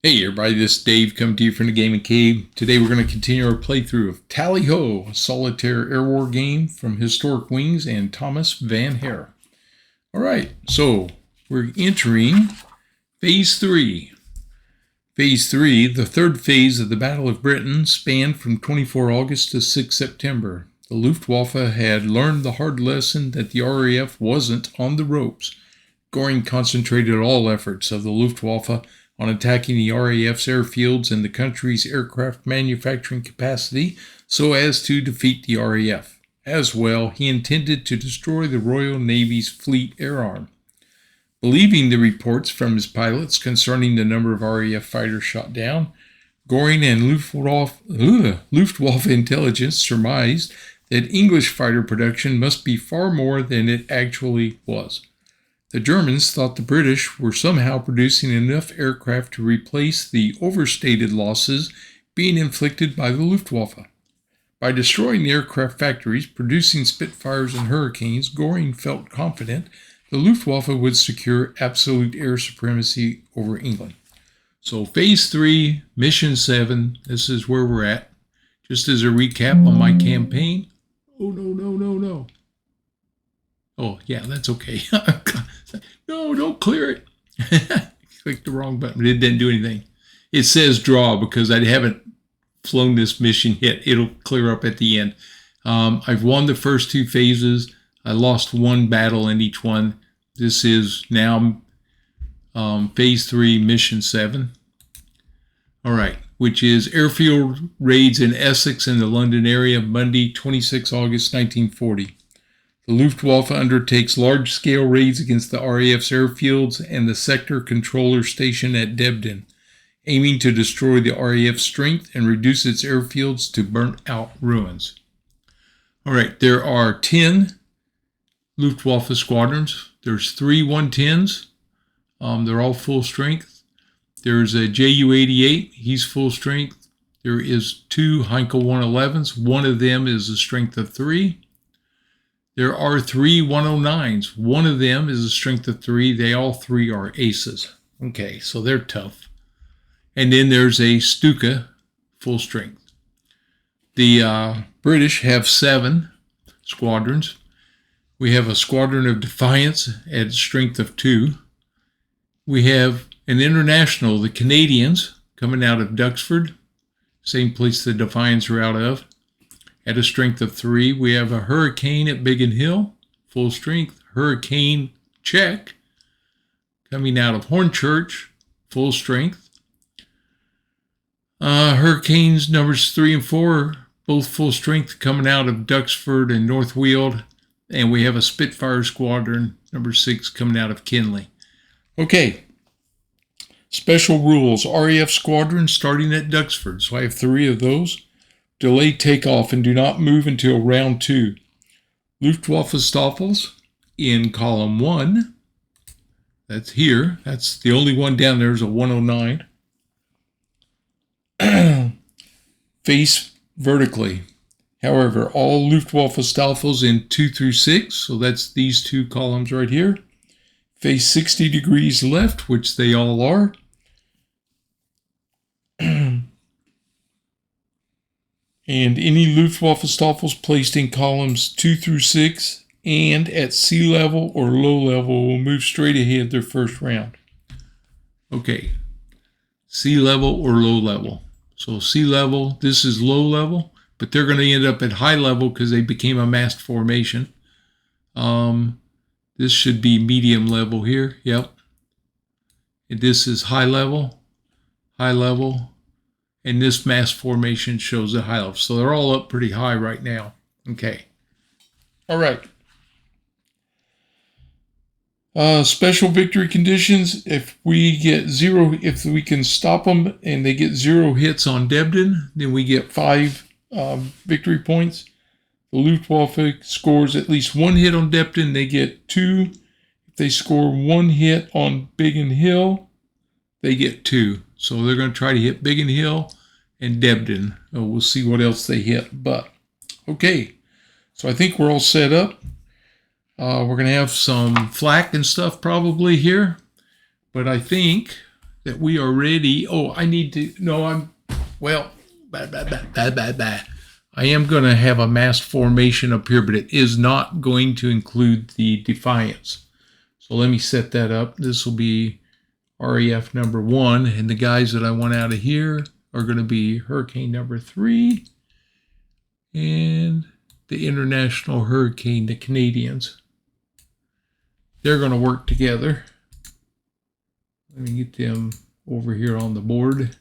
Hey everybody, this is Dave coming to you from the Gaming Cave. Today we're going to continue our playthrough of Tally Ho, a solitaire air war game from Historic Wings and Thomas Van Hare. Alright, so we're entering Phase 3. Phase 3, the third phase of the Battle of Britain, spanned from 24 August to 6 September. The Luftwaffe had learned the hard lesson that the RAF wasn't on the ropes. Göring concentrated all efforts of the Luftwaffe on attacking the RAF's airfields and the country's aircraft manufacturing capacity so as to defeat the RAF. As well, he intended to destroy the Royal Navy's fleet air arm. Believing the reports from his pilots concerning the number of RAF fighters shot down, Göring and Luftwaffe intelligence surmised that English fighter production must be far more than it actually was. The Germans thought the British were somehow producing enough aircraft to replace the overstated losses being inflicted by the Luftwaffe. By destroying the aircraft factories producing Spitfires and Hurricanes, Göring felt confident the Luftwaffe would secure absolute air supremacy over England. So Phase 3, Mission 7, this is where we're at. Just as a recap on my campaign. Oh, no. Oh, yeah, that's okay. No, don't clear it. Clicked the wrong button, but it didn't do anything. It says draw because I haven't flown this mission yet. It'll clear up at the end. I've won the first two phases. I lost one battle in each one. This is now Phase 3, Mission 7. All right, which is airfield raids in Essex and the London area, Monday, 26 August 1940. The Luftwaffe undertakes large-scale raids against the RAF's airfields and the sector controller station at Debden, aiming to destroy the RAF's strength and reduce its airfields to burnt-out ruins. All right, there are 10 Luftwaffe squadrons. There's 3 110s. They're all full strength. There's a Ju-88. He's full strength. There is 2 Heinkel 111s. One of them is a strength of 3. There are 3 109s. One of them is a strength of 3. They all 3 are aces. Okay, so they're tough. And then there's a Stuka, full strength. The British have 7 squadrons. We have a squadron of Defiance at strength of 2. We have an international, the Canadians, coming out of Duxford, same place the Defiance are out of. At a strength of 3, we have a Hurricane at Biggin Hill, full strength. Hurricane Czech, coming out of Hornchurch, full strength. Hurricanes numbers 3 and 4, both full strength, coming out of Duxford and North Weald. And we have a Spitfire squadron, number 6, coming out of Kinley. Okay. Special rules. RAF squadron starting at Duxford. So I have 3 of those. Delay takeoff and do not move until round 2. Luftwaffe Staffels in column 1. That's here. That's the only one down there is a 109. Face vertically. However, all Luftwaffe Staffels in 2 through 6, so that's these 2 columns right here, face 60 degrees left, which they all are. And any Luftwaffe Staffels placed in columns 2 through 6 and at sea level or low level will move straight ahead their first round. Okay, sea level or low level. So sea level, this is low level, but they're going to end up at high level because they became a massed formation. This should be medium level here. Yep. And this is high level. And this mass formation shows a high level. So they're all up pretty high right now. Okay. All right. Special victory conditions. If we can stop them and they get 0 hits on Debden, then we get 5 victory points. The Luftwaffe scores at least 1 hit on Debden, they get 2. If they score 1 hit on Biggin Hill, they get 2. So they're going to try to hit Biggin Hill and Debden. We'll see what else they hit. But, okay. So I think we're all set up. We're going to have some flak and stuff probably here. But I think that we are ready. Oh, I need to, no, I'm, well, I am going to have a mass formation up here, but it is not going to include the Defiance. So let me set that up. This will be RAF number 1, and the guys that I want out of here are going to be Hurricane number 3 and the International Hurricane, the Canadians. They're going to work together. Let me get them over here on the board.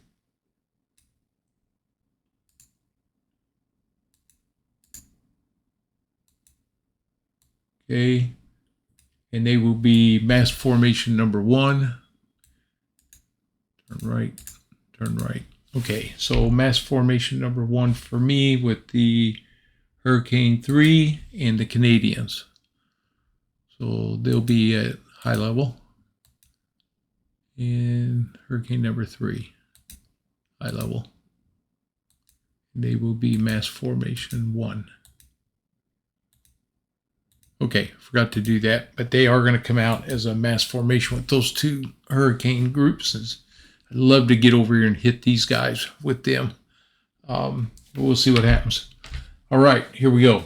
Okay, and they will be mass formation number 1. Turn right, turn right. Okay, so mass formation number 1 for me with the Hurricane 3 and the Canadians. So they'll be at high level. And Hurricane number 3, high level. They will be mass formation 1. Okay, forgot to do that, but they are going to come out as a mass formation with those 2 hurricane groups. I'd love to get over here and hit these guys with them. We'll see what happens. All right, here we go.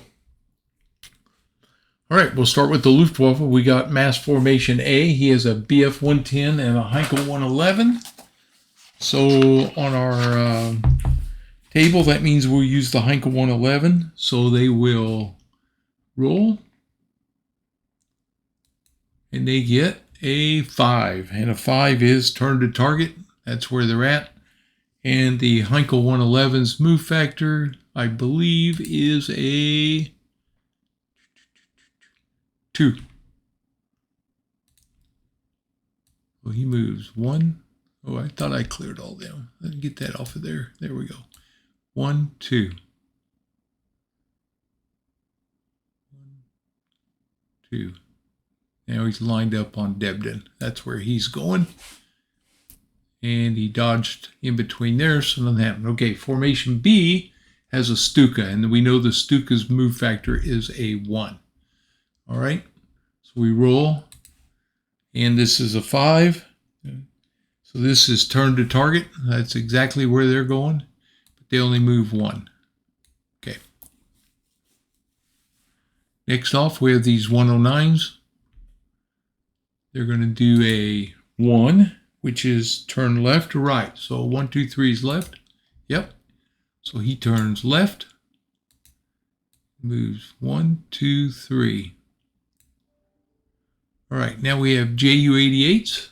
All right, we'll start with the Luftwaffe. We got mass formation A. He has a BF 110 and a Heinkel 111. So on our table, that means we'll use the Heinkel 111. So they will roll. And they get a 5. And a 5 is turn to target. That's where they're at. And the Heinkel 111's move factor, I believe, is a 2. Well, he moves 1. Oh, I thought I cleared all them. Let me get that off of there. There we go. 1, 2. 1, 2. Now he's lined up on Debden. That's where he's going. And he dodged in between there, so nothing happened. Okay, formation B has a Stuka, and we know the Stuka's move factor is a 1. All right, so we roll, and this is a 5. So this is turn to target. That's exactly where they're going, but they only move 1. Okay. Next off, we have these 109s. They're going to do a 1, which is turn left to right. So 1, 2, 3 is left. Yep. So he turns left, moves 1, 2, 3. All right, now we have JU-88s.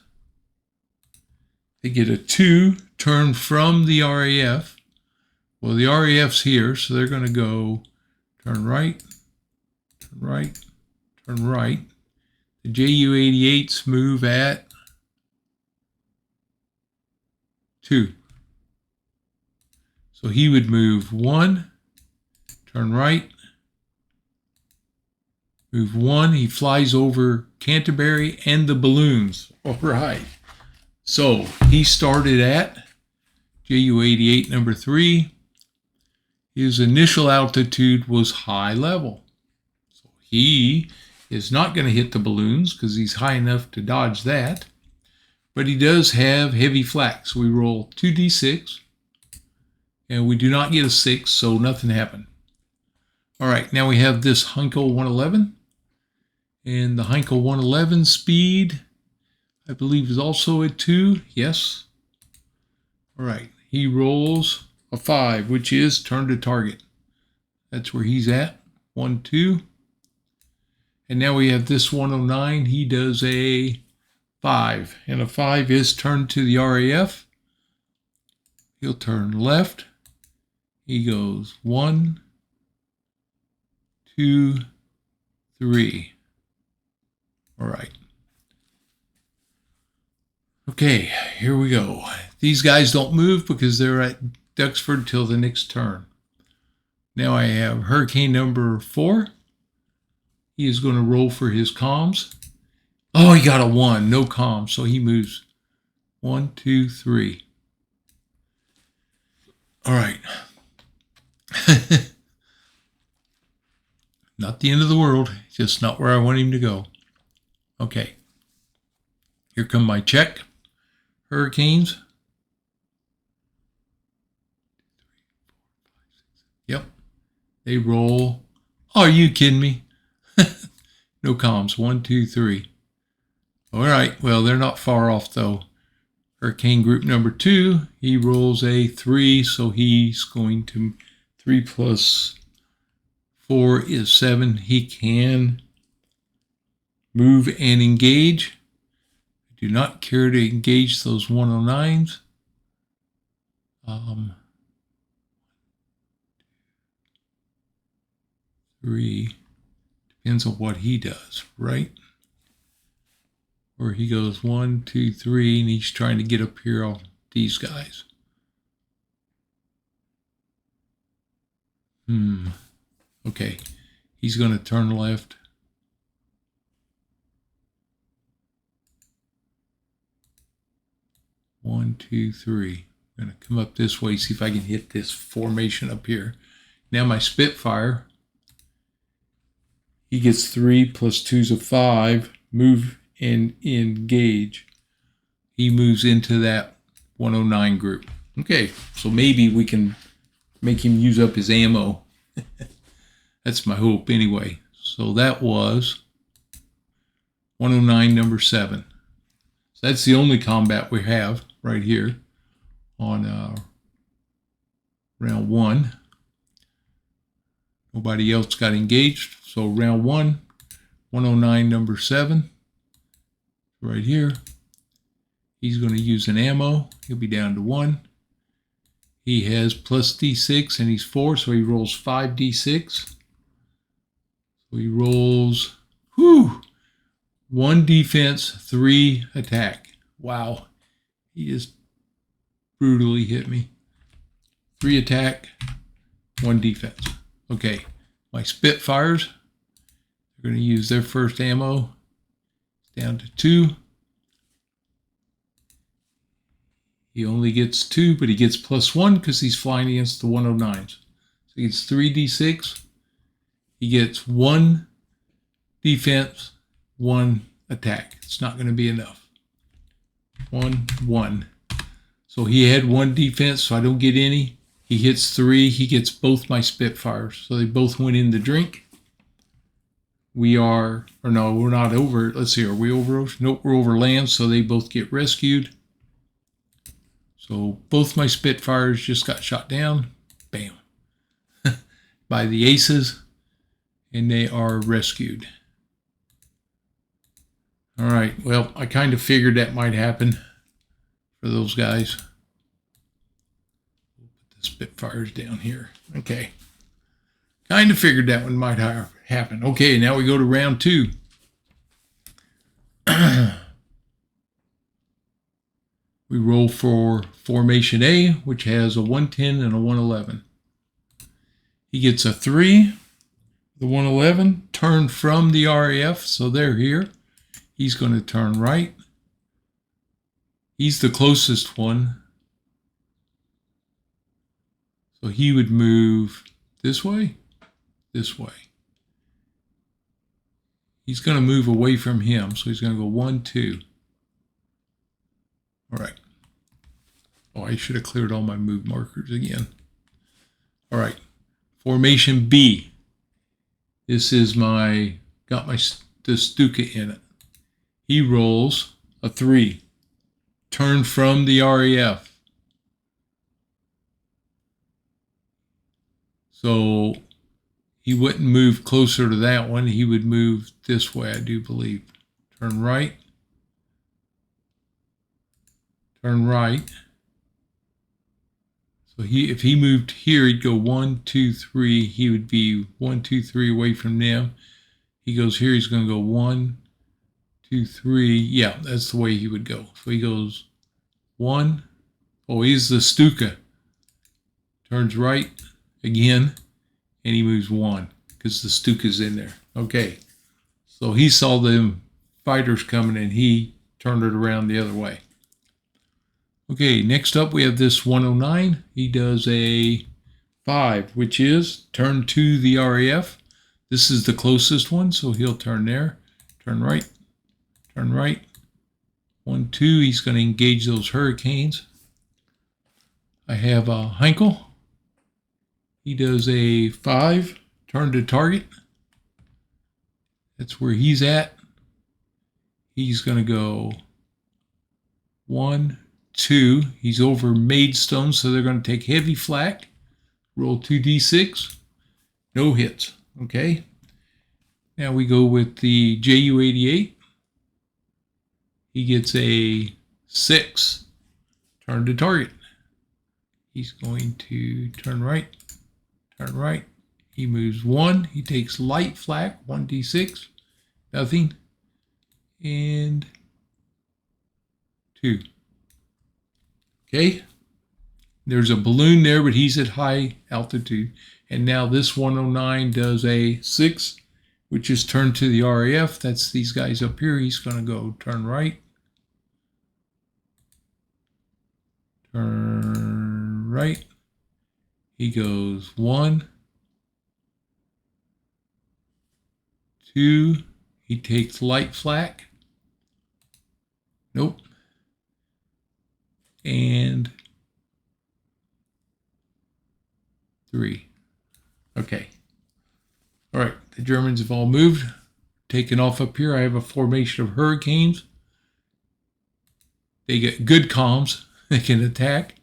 They get a 2, turn from the RAF. Well, the RAF's here, so they're going to go turn right, turn right, turn right. The JU-88s move at 2. So he would move 1, turn right, move 1. He flies over Canterbury and the balloons. All right. So he started at JU-88 number 3. His initial altitude was high level. So he is not going to hit the balloons because he's high enough to dodge that. But he does have heavy flak. So we roll 2d6. And we do not get a 6, so nothing happened. All right, now we have this Heinkel 111. And the Heinkel 111 speed, I believe, is also at 2. Yes. All right, he rolls a 5, which is turn to target. That's where he's at. 1, 2. And now we have this 109. He does a 5. And a 5 is turn to the RAF. He'll turn left. He goes 1, 2, 3. All right. Okay, here we go. These guys don't move because they're at Duxford till the next turn. Now I have Hurricane number 4. He is going to roll for his comms. Oh, he got a 1, no comms, so he moves 1, 2, 3. All right. Not the end of the world, just not where I want him to go. Okay. Here come my check. Hurricanes. Yep. They roll. Oh, are you kidding me? No comms. 1, 2, 3. All right. Well, they're not far off, though. Hurricane group number 2, he rolls a 3, so he's going to 3 plus 4 is 7. He can move and engage. I do not care to engage those 109s. 3 depends on what he does, right? Where he goes 1, 2, 3, and he's trying to get up here on these guys. Okay, he's going to turn left. One, two, three. I'm going to come up this way, see if I can hit this formation up here. Now my Spitfire, he gets 3 plus 2 is 5. Move and engage. He moves into that 109 group. Okay, so maybe we can make him use up his ammo. That's my hope anyway. So that was 109 number 7. So that's the only combat we have right here on round 1. Nobody else got engaged. So round 1, 109 number 7. Right here. He's going to use an ammo. He'll be down to 1. He has plus D6 and he's 4, so he rolls 5D6. So he rolls 1 defense, 3 attack. Wow. He just brutally hit me. 3 attack, 1 defense. Okay. My Spitfires, they're going to use their first ammo. Down to 2. He only gets 2, but he gets plus 1 because he's flying against the 109s. So he gets 3d6. He gets 1 defense, 1 attack. It's not going to be enough. 1, 1. So he had 1 defense, so I don't get any. He hits 3. He gets both my Spitfires. So they both went in the drink. We are, or no, we're not over. Let's see, are we over ocean? Nope, we're over land, so they both get rescued. So both my Spitfires just got shot down. Bam. By the aces, and they are rescued. All right, well, I kind of figured that might happen for those guys. We'll put the Spitfires down here. Okay. Kind of figured that one might happen. Okay, now we go to round 2. We roll for formation A, which has a 110 and a 111. He gets a 3, the 111, turn from the RAF, so they're here. He's going to turn right. He's the closest one. So he would move this way. This way. He's going to move away from him, so he's going to go 1, 2. All right. Oh, I should have cleared all my move markers again. All right. Formation B. This is got the Stuka in it. He rolls a 3. Turn from the RAF. So he wouldn't move closer to that one. He would move this way, I do believe. Turn right. Turn right. So if he moved here, he'd go 1, 2, 3. He would be 1, 2, 3 away from them. He goes here, he's going to go 1, 2, 3. Yeah, that's the way he would go. So he goes 1. Oh, he's the Stuka. Turns right again. And he moves 1 because the Stuka's in there. Okay. So he saw them fighters coming and he turned it around the other way. Okay, next up we have this 109. He does a 5, which is turn to the RAF. This is the closest one, so he'll turn there. Turn right. Turn right. 1, 2. He's going to engage those hurricanes. I have Heinkel. He does a 5. Turn to target. That's where he's at. He's going to go 1, 2. He's over Maidstone, so they're going to take heavy flak. Roll 2d6. No hits. Okay. Now we go with the JU-88. He gets a 6. Turn to target. He's going to turn right. Turn right. He moves 1. He takes light flak. 1d6. Nothing. And 2. Okay. There's a balloon there, but he's at high altitude. And now this 109 does a 6, which is turned to the RAF. That's these guys up here. He's going to go turn right. Turn right. He goes 1, 2. He takes light flak. Nope. And 3. Okay. All right. The Germans have all moved. Taken off up here. I have a formation of hurricanes. They get good comms. They can attack.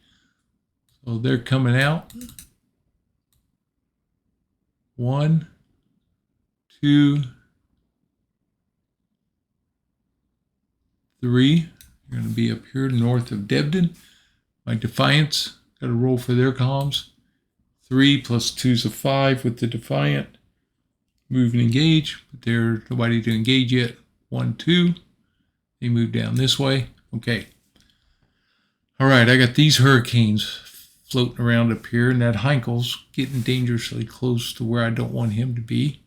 So they're coming out. 1, 2, 3. They're going to be up here north of Debden. My Defiants got to roll for their comms. 3 plus 2 is a 5 with the Defiant. Move and engage, but there's nobody to engage yet. 1, 2. They move down this way. Okay. All right, I got these hurricanes floating around up here, and that Heinkel's getting dangerously close to where I don't want him to be.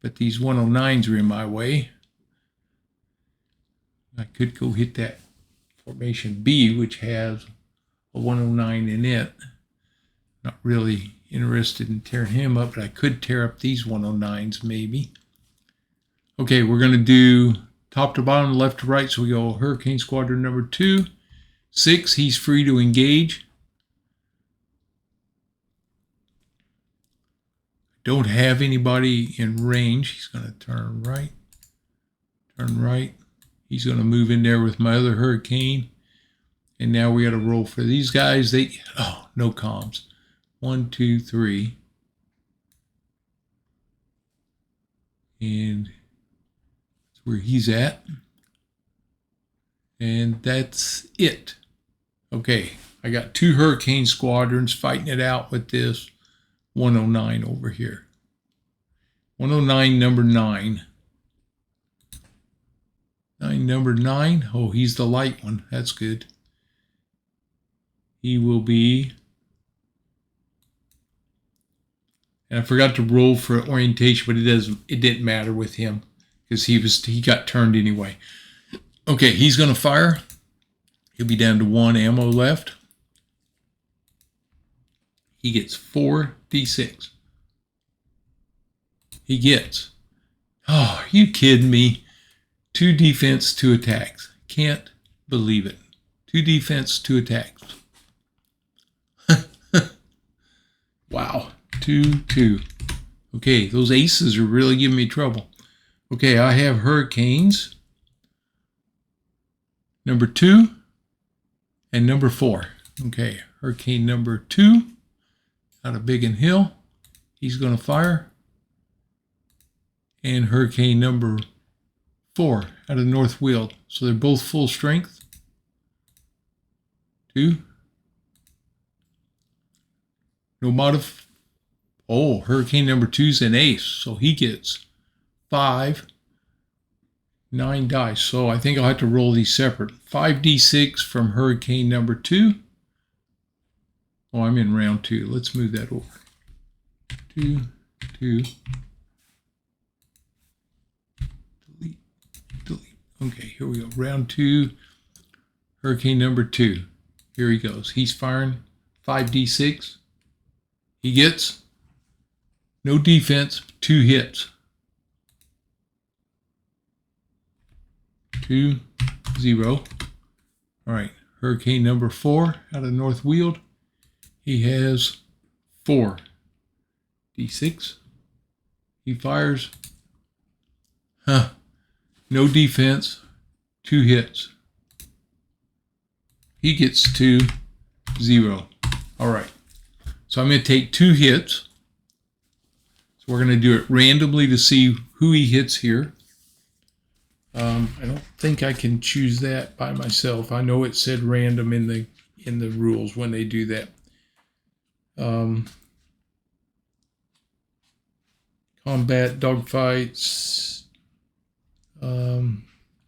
But these 109s are in my way. I could go hit that formation B, which has a 109 in it. Not really interested in tearing him up, but I could tear up these 109s maybe. Okay, we're going to do top to bottom, left to right. So we go Hurricane Squadron number 2. 6, he's free to engage. Don't have anybody in range. He's going to turn right. Turn right. He's going to move in there with my other hurricane. And now we got to roll for these guys. No comms. 1, 2, 3. And that's where he's at. And that's it. Okay, I got 2 hurricane squadrons fighting it out with this 109 over here. 109 number 9. Number 9. Oh, he's the light one. That's good. He will be... And I forgot to roll for orientation, but it didn't matter with him because he got turned anyway. Okay, he's going to fire. He'll be down to 1 ammo left. He gets 4d6. He gets, oh, are you kidding me? 2 defense, 2 attacks. Can't believe it. 2 defense, 2 attacks. Wow. 2, 2. Okay, those aces are really giving me trouble. Okay, I have hurricanes. Number 2 and number 4. Okay, hurricane number 2 out of Biggin Hill. He's going to fire. And hurricane number 4 out of North Weald. So they're both full strength. 2. No modif. Oh, hurricane number 2's an ace. So he gets 5. 9 dice. So I think I'll have to roll these separate. 5d6 from hurricane number 2. Oh, I'm in round 2. Let's move that over. 2, 2. Delete, delete. Okay, here we go. Round 2. Hurricane number 2. Here he goes. He's firing 5d6. He gets no defense, 2 hits. 2, 0. All right, Hurricane number 4 out of North Weald. He has 4. D6. He fires. No defense. 2 hits. He gets 2, 0. All right. So I'm going to take 2 hits. So we're going to do it randomly to see who he hits here. I don't think I can choose that by myself. I know it said random in the rules when they do that. Combat, dogfights,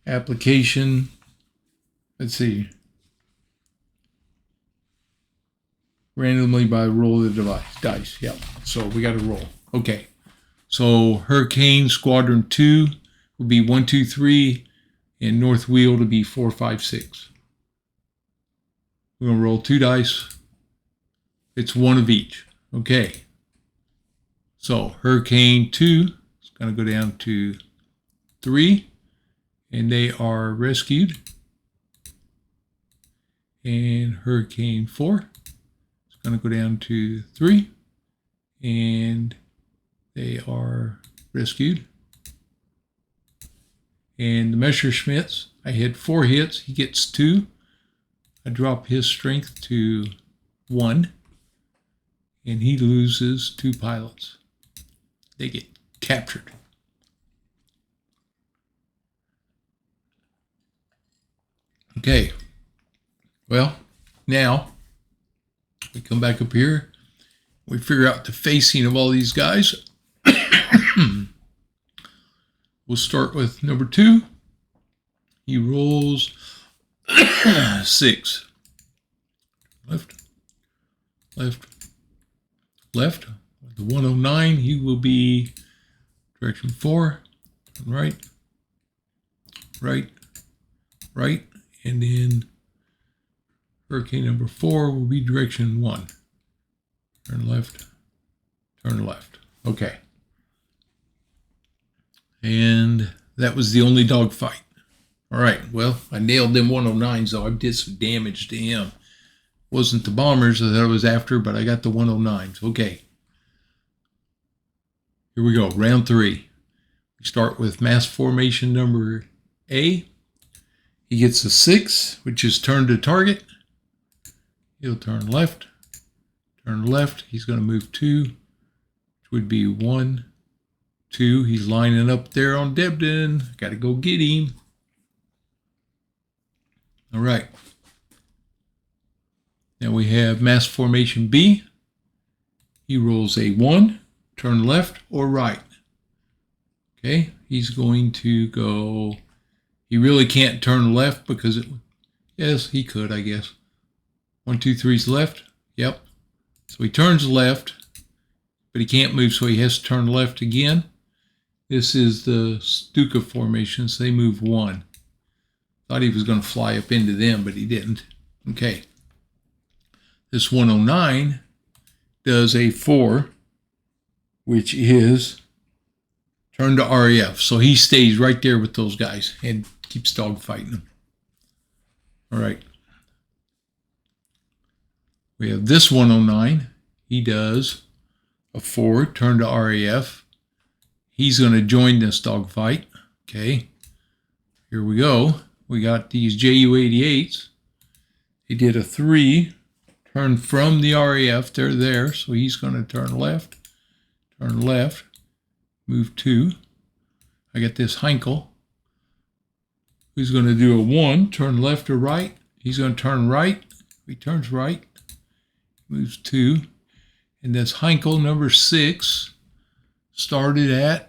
application. Let's see. Randomly by roll of the dice. Yep. So we got to roll. Okay. So Hurricane Squadron 2 will be 1, 2, 3, and North Weald will be 4, 5, 6. We're going to roll 2 dice. It's 1 of each. Okay. So Hurricane 2 is going to go down to 3, and they are rescued. And Hurricane 4 is going to go down to 3, and they are rescued. And the Messerschmitts, I had 4 hits. He gets 2. I drop his strength to 1, and he loses 2 pilots. They get captured. Okay. Well, now we come back up here. We figure out the facing of all these guys. We'll start with number 2. He rolls 6. Left, left, left. With the 109, he will be direction 4. Right, right, right. And then Hurricane number 4 will be direction 1. Turn left, turn left. Okay. And that was the only dogfight. All right, well, I nailed them 109s, though. I did some damage to him. Wasn't the bombers that I was after, but I got the 109s. Okay. Here we go, round 3. We start with mass formation number A. He gets a 6, which is turn to target. He'll turn left. Turn left. He's going to move 2, which would be 1, 2. He's lining up there on Debden. Got to go get him. All right. Now we have mass formation B. He rolls a 1, turn left or right. Okay, he's going to go. He really can't turn left because it. Yes, he could, I guess. 1, 2, 3's left. Yep. So he turns left, but he can't move, so he has to turn left again. This is the Stuka formation, so they move 1. Thought he was going to fly up into them, but he didn't. Okay. This 109 does a 4, which is turn to RAF. So he stays right there with those guys and keeps dogfighting them. All right. We have this 109. He does a 4, turn to RAF. He's going to join this dogfight. Okay. Here we go. We got these JU-88s. He did a 3, turn from the RAF. They're there, so he's going to turn left, move 2. I got this Heinkel, who's going to do a 1, turn left or right. He's going to turn right. He turns right, moves 2. And this Heinkel number 6 started at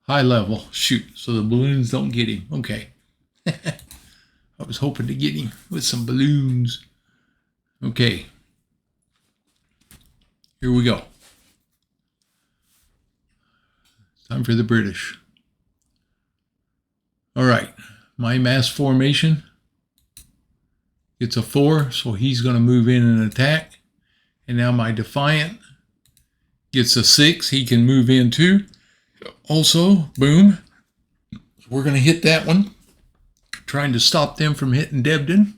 high level. Shoot, so the balloons don't get him. Okay. I was hoping to get him with some balloons. Okay. Here we go. Time for the British. All right. My mass formation. It's a 4, so he's going to move in and attack. And now my Defiant gets a 6. He can move in too. Also, boom. So we're going to hit that one. trying to stop them from hitting Debden.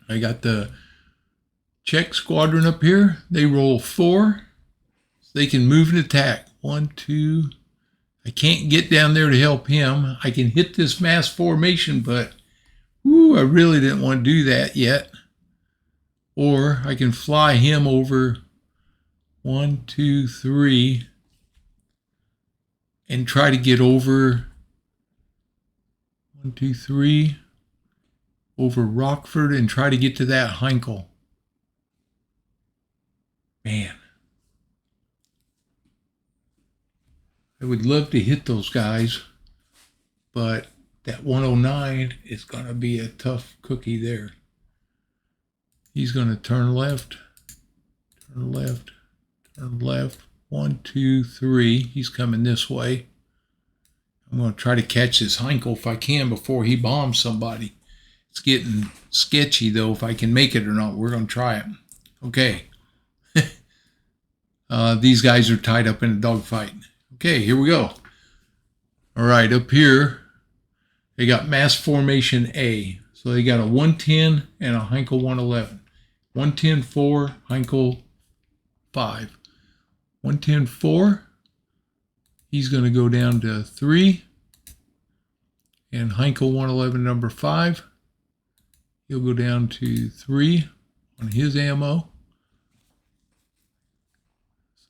I got the Czech squadron up here. They roll 4. So they can move and attack. 1, 2. I can't get down there to help him. I can hit this mass formation, but I really didn't want to do that yet. Or I can fly him over 1, 2, 3 and try to get over 1, 2, 3 over Rockford and try to get to that Heinkel. Man, I would love to hit those guys, but that 109 is going to be a tough cookie there. He's going to turn left, turn left, turn left. 1, 2, 3. He's coming this way. I'm going to try to catch this Heinkel if I can before he bombs somebody. It's getting sketchy, though, if I can make it or not. We're going to try it. Okay. These guys are tied up in a dogfight. Okay, here we go. All right, up here, they got mass formation A. So they got a 110 and a Heinkel 111. 110, 4, Heinkel 5. 110, 4. He's going to go down to 3. And Heinkel 111, number 5. He'll go down to 3 on his ammo.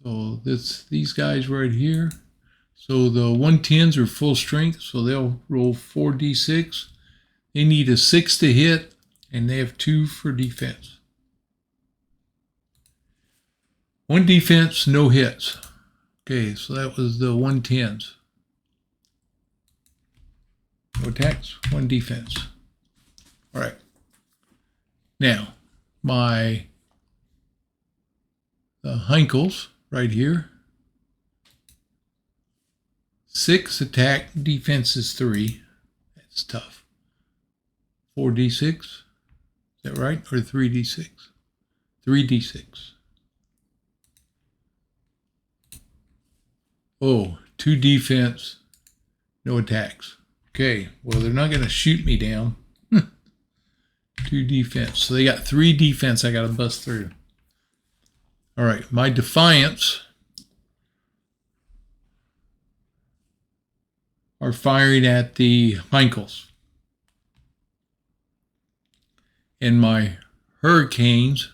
So these guys right here. So the 110s are full strength, so they'll roll 4d6. They need a 6 to hit, and they have 2 for defense. 1 defense, no hits. Okay, so that was the 110s. No attacks, 1 defense. All right. Now, the Heinkels right here. 6 attack, defense is 3. That's tough. 4d6. Is that right? Or 3d6? 3d6. Oh, 2 defense, no attacks. Okay, well, they're not going to shoot me down. 2 defense. So they got 3 defense I got to bust through. All right, my Defiants are firing at the Heinkels. And my Hurricanes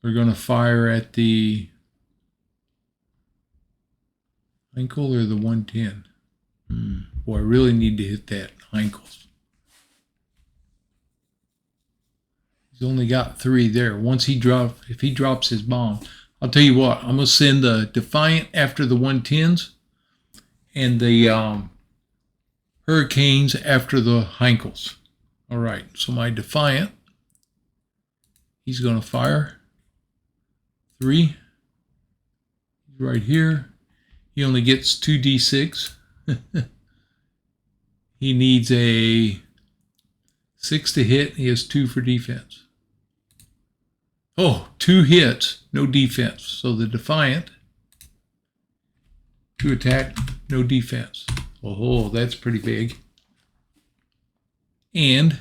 are going to fire at the Heinkel or the 110. Boy, I really need to hit that Heinkels. He's only got 3 there. If he drops his bomb, I'll tell you what, I'm going to send the Defiant after the 110s and the Hurricanes after the Heinkels. All right, so my Defiant, he's going to fire 3. Right here. He only gets 2d6. He needs a 6 to hit. He has 2 for defense. Oh, 2 hits, no defense. So the Defiant, 2 attack, no defense. Oh, that's pretty big. And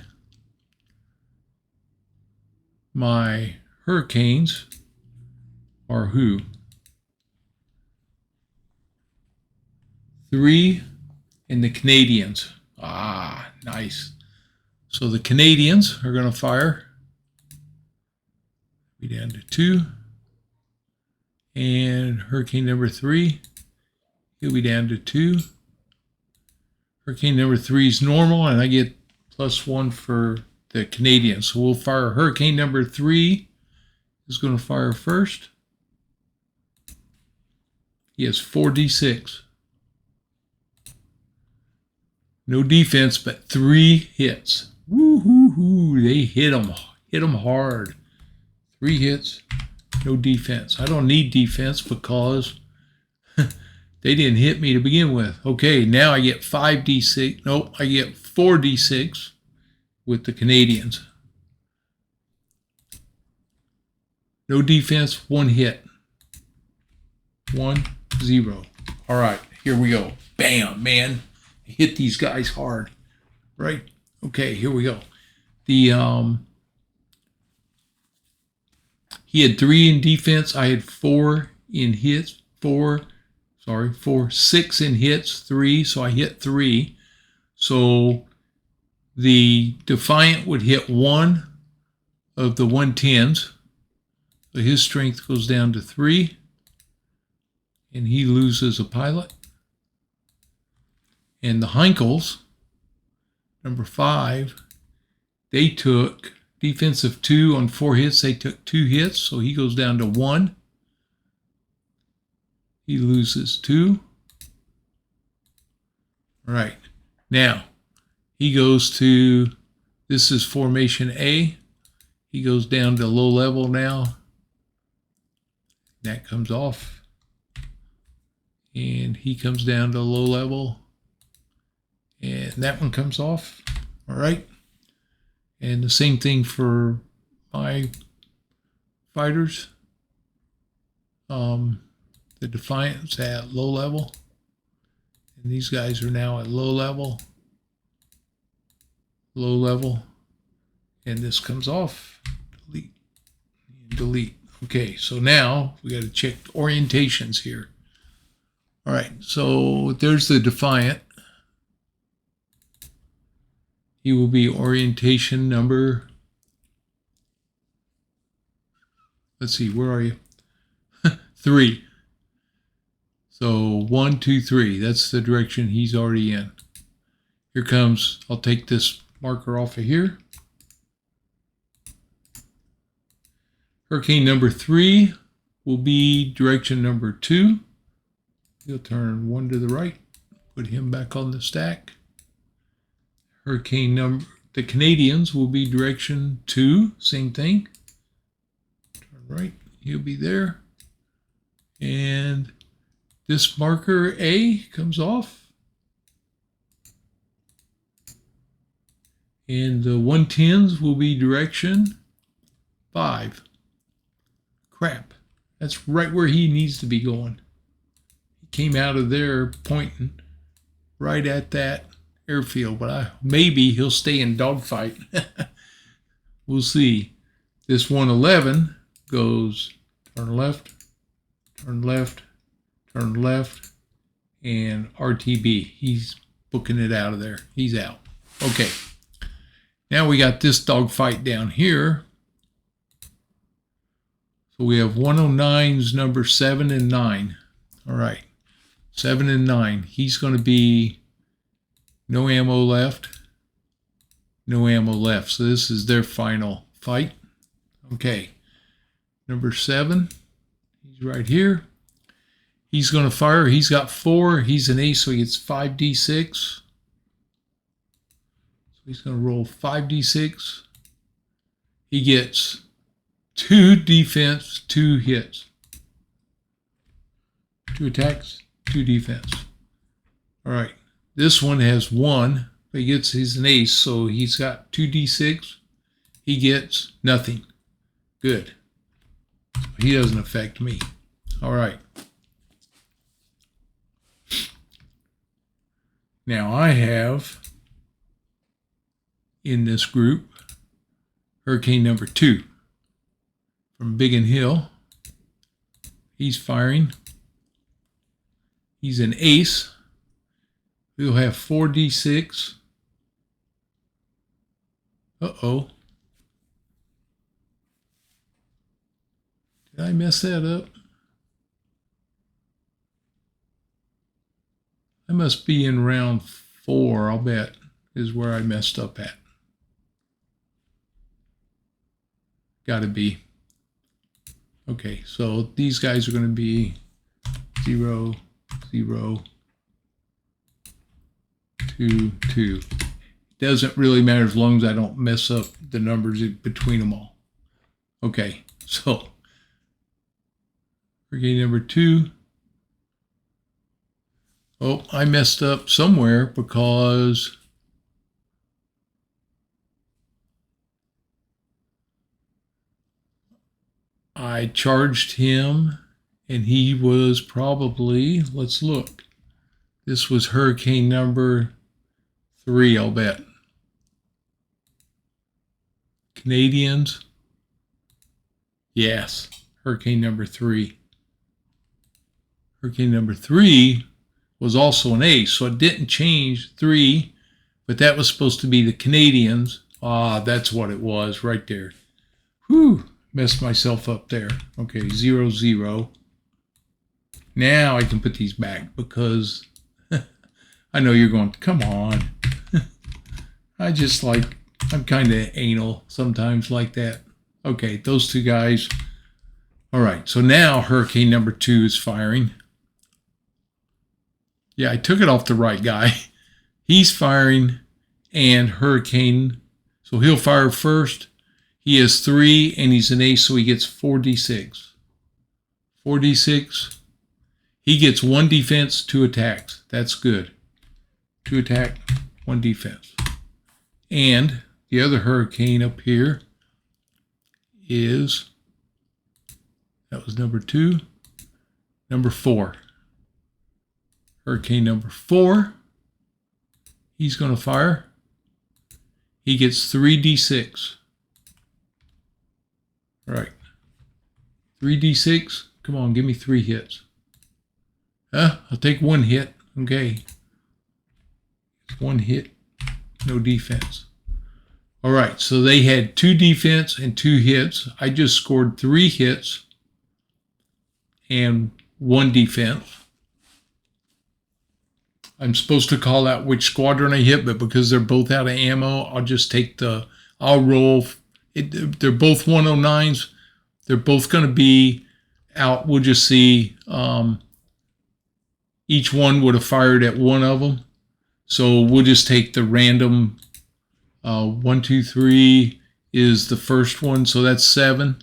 my Hurricanes are who? 3 and the Canadians. Ah, nice. So the Canadians are going to fire. Be down to 2. And Hurricane number 3, he'll be down to 2. Hurricane number 3 is normal, and I get +1 for the Canadians. So we'll fire Hurricane number 3 is going to fire first. He has 4d6. No defense, but 3 hits. Woo-hoo-hoo. They hit him hard. 3 hits, no defense. I don't need defense because they didn't hit me to begin with. Okay, now I get 5d6. Nope, I get 4d6 with the Canadians. No defense, 1 hit. 1, 0. All right, here we go. Bam, man. Hit these guys hard. Right? Okay, here we go. The he had 3 in defense. I had 4 in hits. 6 in hits, 3. So I hit 3. So the Defiant would hit 1 of the 110s. So his strength goes down to 3. And he loses a pilot. And the Heinkels, number 5, they took defensive 2 on 4 hits. They took 2 hits, so he goes down to 1. He loses 2. All right. Now, he goes to, this is formation A. He goes down to low level now. That comes off. And he comes down to low level. And that one comes off. All right. And the same thing for my fighters. The Defiant's at low level. And these guys are now at low level. Low level. And this comes off. Delete. And delete. Okay, so now we got to check orientations here. All right, so there's the Defiant. He will be orientation number, let's see, where are you? 3. So 1, 2, 3. That's the direction he's already in. Here comes, I'll take this marker off of here. Hurricane number 3 will be direction number 2. He'll turn 1 to the right, put him back on the stack. Hurricane number, the Canadians will be direction 2, same thing. Turn right, he'll be there. And this marker A comes off. And the 110s will be direction 5. Crap, that's right where he needs to be going. He came out of there pointing right at that airfield, but maybe he'll stay in dogfight. We'll see. This 111 goes turn left, turn left, turn left, and RTB. He's booking it out of there. He's out. Okay. Now we got this dogfight down here. So we have 109's number 7 and 9. All right. 7 and 9. He's going to be no ammo left. No ammo left. So this is their final fight. Okay. Number 7. He's right here. He's going to fire. He's got 4. He's an ace, so he gets 5d6. So he's going to roll 5d6. He gets 2 defense, 2 hits. 2 attacks, 2 defense. All right. This one has 1, but he's an ace, so he's got 2d6. He gets nothing. Good. He doesn't affect me. All right. Now I have in this group Hurricane number 2 from Biggin Hill. He's firing. He's an ace. We'll have 4d6. Uh-oh. Did I mess that up? I must be in round 4, I'll bet, is where I messed up at. Gotta be. Okay, so these guys are going to be 0, 0, 2, 2. Doesn't really matter as long as I don't mess up the numbers between them all. Okay, so Hurricane number 2. Oh, I messed up somewhere because I charged him And he was probably, let's look. This was hurricane number 3, I'll bet. Canadians. Yes, hurricane number 3. Hurricane number 3 was also an ace, so it didn't change 3, but that was supposed to be the Canadians. Ah, that's what it was right there. Whew, messed myself up there. Okay, 0, 0. Now I can put these back because I know you're going, come on. I'm kind of anal sometimes like that. Okay, those two guys. All right, so now hurricane number 2 is firing. Yeah, I took it off the right guy. He's firing, and hurricane, so he'll fire first. He has 3, and he's an ace, so he gets 4d6. 4d6. He gets 1 defense, 2 attacks. That's good. 2 attack, 1 defense. And the other hurricane up here is, that was number 2, number 4. Hurricane number 4, he's going to fire. He gets 3d6. All right. 3d6. Come on, give me 3 hits. I'll take 1 hit. Okay. 1 hit, no defense. All right, so they had 2 defense and 2 hits. I just scored 3 hits and 1 defense. I'm supposed to call out which squadron I hit, but because they're both out of ammo, I'll just take I'll roll. They're both 109s. They're both going to be out. We'll just see. Each one would have fired at one of them. So we'll just take the random 1, 2, 3 is the first one. So that's 7.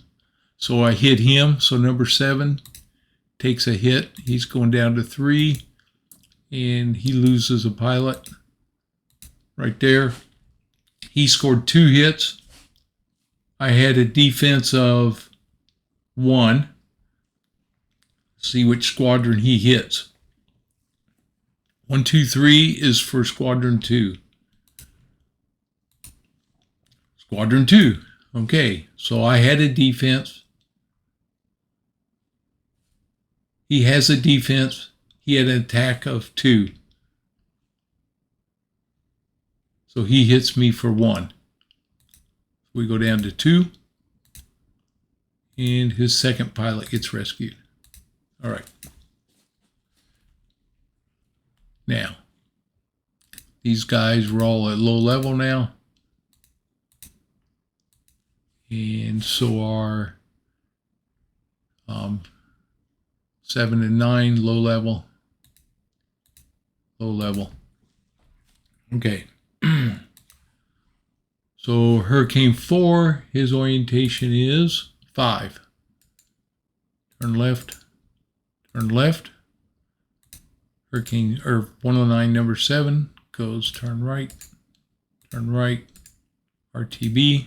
So I hit him. So number 7 takes a hit. He's going down to 3. And he loses a pilot right there. He scored 2 hits. I had a defense of 1. See which squadron he hits. 1, 2, 3 is for squadron 2. Squadron 2. Okay, so I had a defense. He has a defense. He had an attack of 2. So he hits me for 1. We go down to 2. And his second pilot gets rescued. All right. Now, these guys were all at low level now. And so are 7 and 9, low level. Low level. Okay. So Hurricane 4, his orientation is 5. Turn left. Turn left. Hurricane 109 number 7 goes turn right. Turn right. RTB.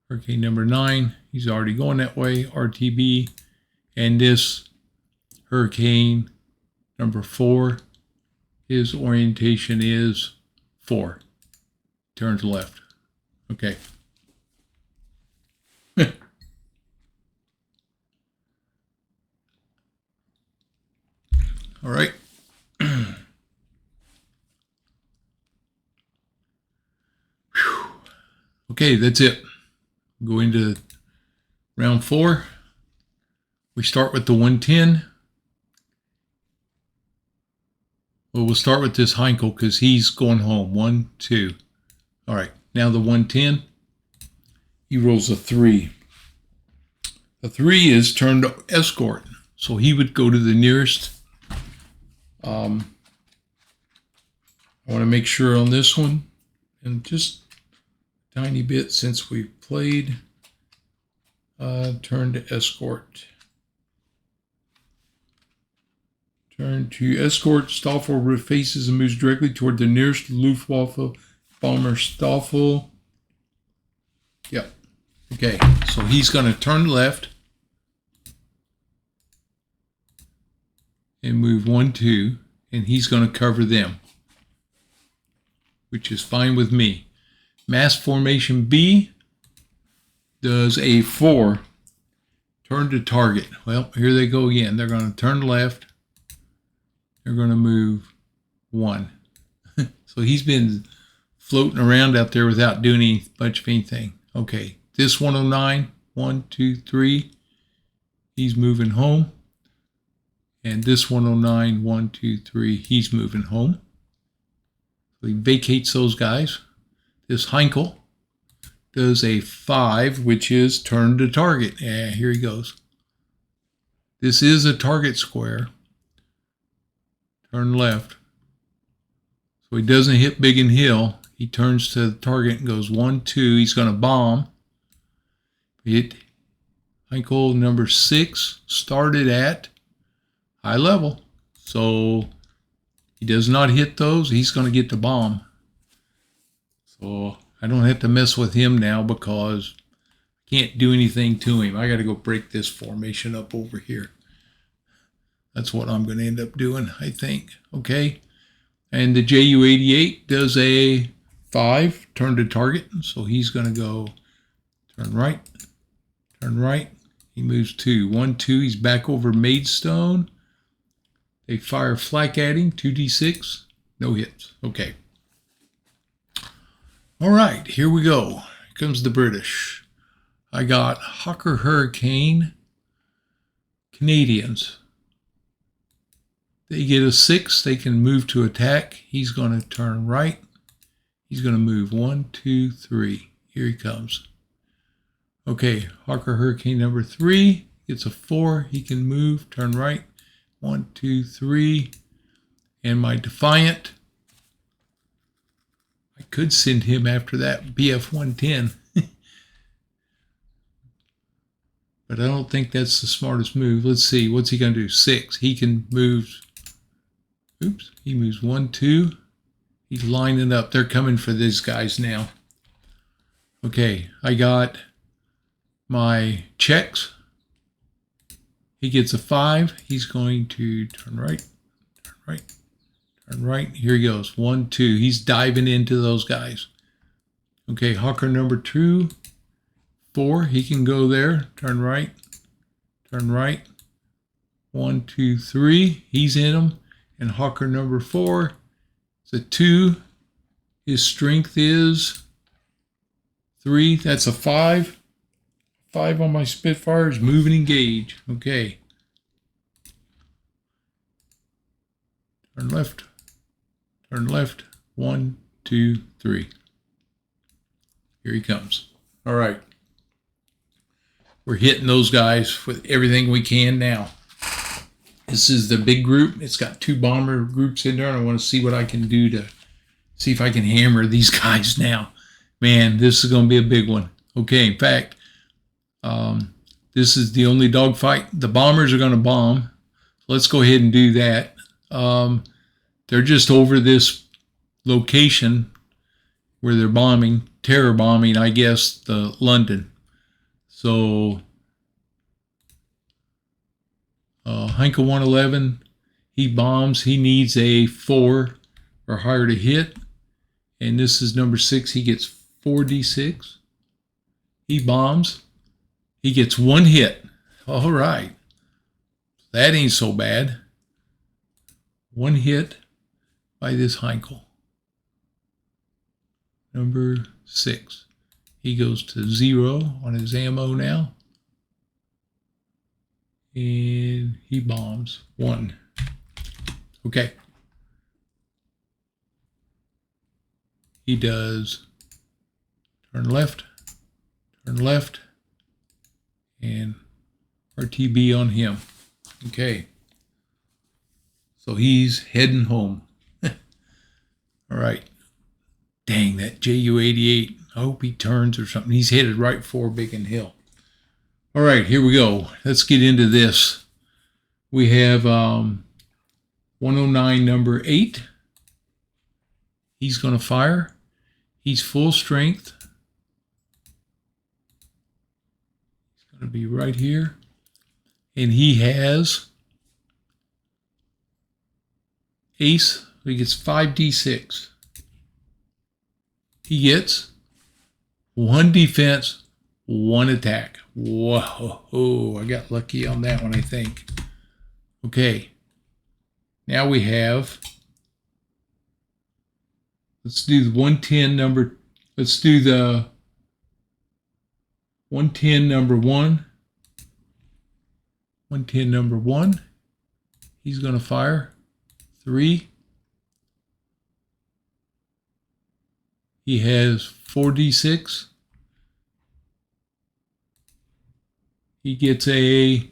Hurricane number 9, he's already going that way. RTB. And this hurricane number 4, his orientation is 4. Turns left. Okay. All right. Okay, that's it. Go into round 4. We start with the 110. Well, we'll start with this Heinkel because he's going home. 1, 2. All right, now the 110. He rolls a 3. The 3 is turned to escort, so he would go to the nearest. I want to make sure on this one, and just a tiny bit since we played. Turn to escort. Turn to escort. Stoffel faces and moves directly toward the nearest Luftwaffe bomber Stoffel. Yep. Okay, so he's going to turn left. and move 1, 2, and he's going to cover them, which is fine with me. Mass formation B does a 4, turn to target. Well, here they go again. They're going to turn left. They're going to move 1. So he's been floating around out there without doing much of anything. Okay, this 109, 1, 2, 3, he's moving home. And this 109, 1, 2, 3, he's moving home. So he vacates those guys. This Heinkel does a 5, which is turn to target. Yeah, here he goes. This is a target square. Turn left. So he doesn't hit Biggin Hill. He turns to the target and goes 1, 2. He's going to bomb. Hit Heinkel number 6 started at high level. So he does not hit those. He's going to get the bomb. So I don't have to mess with him now because I can't do anything to him. I got to go break this formation up over here. That's what I'm going to end up doing, I think. Okay. And the JU-88 does a 5, turn to target. So he's going to go turn right, turn right. He moves 2. 1, 2. He's back over Maidstone. They fire flak at him, 2d6, no hits. Okay. All right, here we go. Here comes the British. I got Hawker Hurricane, Canadians. They get a 6, they can move to attack. He's going to turn right. He's going to move 1, 2, 3. Here he comes. Okay, Hawker Hurricane number 3 gets a 4. He can move, turn right. 1, 2, 3. And my Defiant, I could send him after that BF 110. But I don't think that's the smartest move. Let's see, what's he going to do? 6. He can move, oops, he moves 1, 2. He's lining up. They're coming for these guys now. Okay, I got my Czechs. He gets a 5. He's going to turn right, turn right, turn right. Here he goes. 1, 2. He's diving into those guys. Okay, Hawker number 2, 4. He can go there. Turn right, turn right. 1, 2, 3. He's in them. And Hawker number 4 is a 2. His strength is 3. That's a 5. 5 on my Spitfires, move and engage. Okay. Turn left. Turn left. 1, 2, 3. Here he comes. All right. We're hitting those guys with everything we can now. This is the big group. It's got 2 bomber groups in there, and I want to see what I can do to see if I can hammer these guys now. Man, this is going to be a big one. Okay, in fact, this is the only dogfight. The bombers are going to bomb. Let's go ahead and do that. They're just over this location where they're bombing, terror bombing, I guess, the London. So Heinkel 111, he bombs. He needs a 4 or higher to hit. And this is number 6. He gets 4d6. He bombs. He gets 1 hit. All right. That ain't so bad. 1 hit by this Heinkel. Number 6. He goes to 0 on his ammo now. And he bombs 1. Okay. He does turn left, and RTB on him. Okay. So he's heading home. All right. Dang, that JU-88. I hope he turns or something. He's headed right for Biggin Hill. All right, here we go. Let's get into this. We have 109 number 8. He's going to fire. He's full strength. He's going to be right here. And he has ace, he gets 5d6. He gets 1 defense, 1 attack. Whoa, I got lucky on that one, I think. Okay, now we have, let's do the 110 number, let's do the 110 number 1. 110 number 1. He's going to fire 3. He has 4d6. He gets a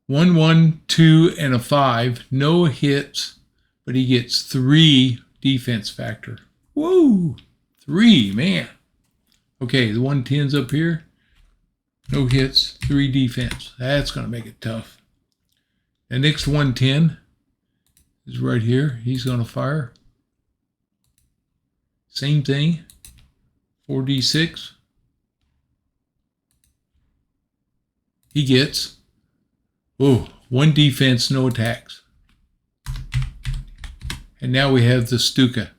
1, 1, 2, and a 5. No hits, but he gets 3 defense factor. Whoa! 3, man. Okay, the 110's up here. No hits, 3 defense. That's going to make it tough. The next 110 is right here. He's going to fire. Same thing. 4d6. He gets 1 defense, no attacks. And now we have the Stuka.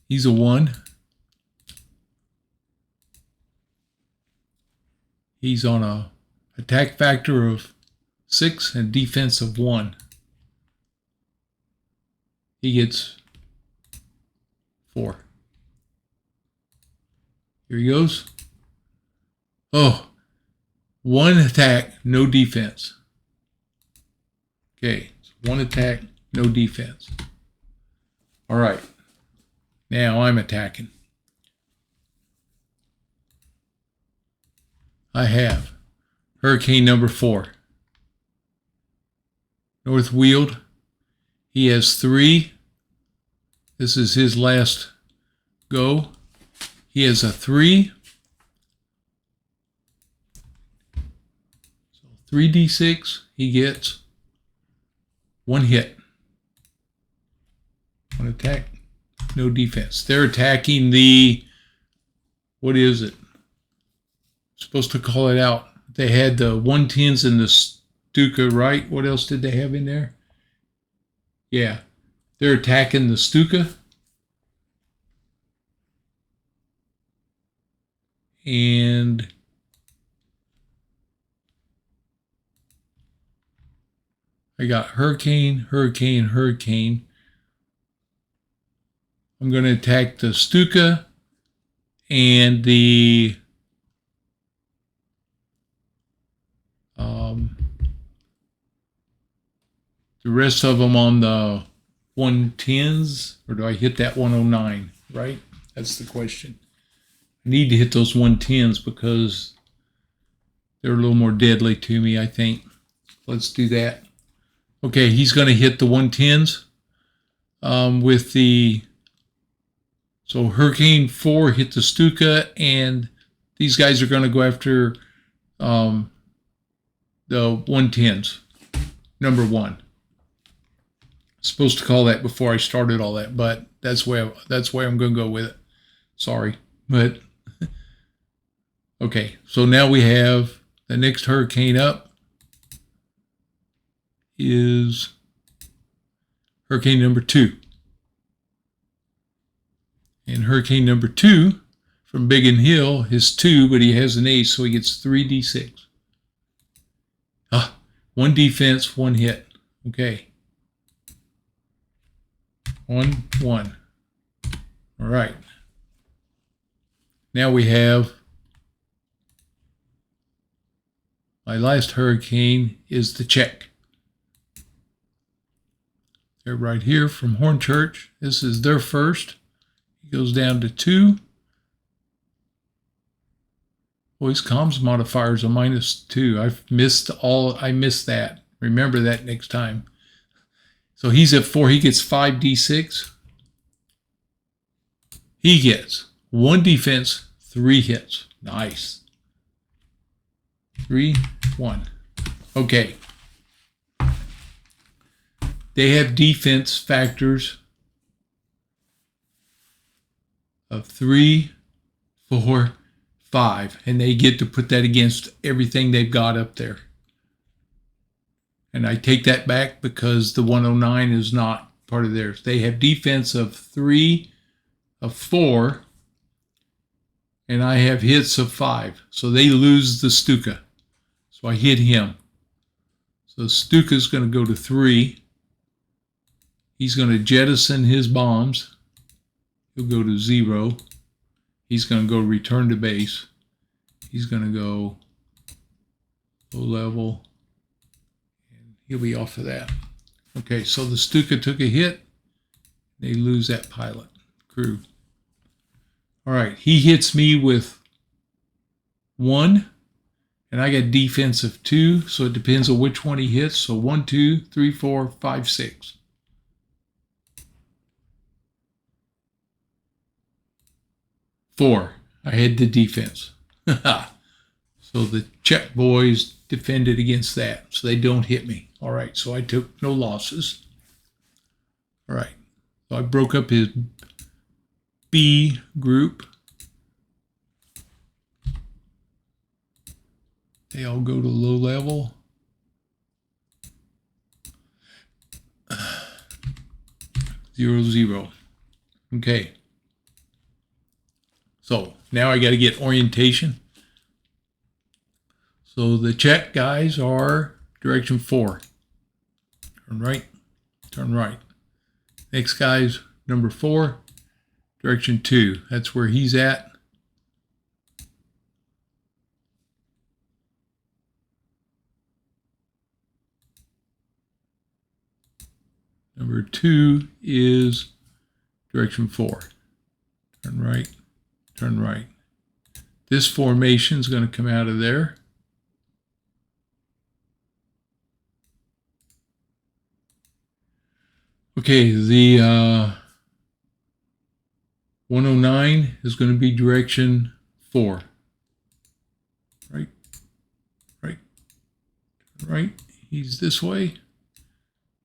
He's a 1. He's on a attack factor of 6 and defense of 1. He gets 4. Here he goes. 1 attack, no defense. Okay, 1 attack, no defense. All right, now I'm attacking. I have Hurricane number 4. North Wheeled. He has 3. This is his last go. He has a 3. So 3d6. He gets 1 hit. 1 attack. No defense. They're attacking the, what is it? Supposed to call it out. They had the 110s and the Stuka, right? What else did they have in there? Yeah. They're attacking the Stuka. And I got Hurricane, Hurricane, Hurricane. I'm going to attack the Stuka and the rest of them on the 110s, or do I hit that 109, right? That's the question. I need to hit those 110s because they're a little more deadly to me, I think. Let's do that. Okay, he's going to hit the 110s with the, so Hurricane 4 hit the Stuka, and these guys are going to go after the 110s, number 1. Supposed to call that before I started all that, but that's where I'm going to go with it. Sorry, but okay. So now we have the next Hurricane up is Hurricane number 2, and Hurricane number 2 from Biggin Hill is 2, but he has an ace, so he gets 3d6. 1 defense, 1 hit. Okay. 1, 1. All right. Now we have my last Hurricane is the check. They're right here from Hornchurch. This is their first. He goes down to 2. Voice comms modifiers a -2. I missed that. Remember that next time. So he's at 4. He gets 5d6. He gets 1 defense, 3 hits. Nice. 3, 1. Okay. They have defense factors of 3, 4, 5, and they get to put that against everything they've got up there. And I take that back because the 109 is not part of theirs. They have defense of 3, of 4, and I have hits of 5. So they lose the Stuka. So I hit him. So Stuka's going to go to 3. He's going to jettison his bombs. He'll go to 0. He's going to go return to base. He's going to go low level. And he'll be off of that. Okay, so the Stuka took a hit. They lose that pilot crew. All right, he hits me with 1. And I got defense of 2, so it depends on which one he hits. So 1, 2, 3, 4, 5, 6. 4. I had the defense. So the Czech boys defended against that, so they don't hit me. All right, so I took no losses. All right, so I broke up his B group. They all go to low level. Zero, 0. Okay. So now I got to get orientation. So the Czech guys are direction 4. Turn right, turn right. Next guy's number 4, direction 2. That's where he's at. Number 2 is direction 4. Turn right, turn right. This formation is going to come out of there. Okay, the 109 is going to be direction 4. Right, right, right. He's this way.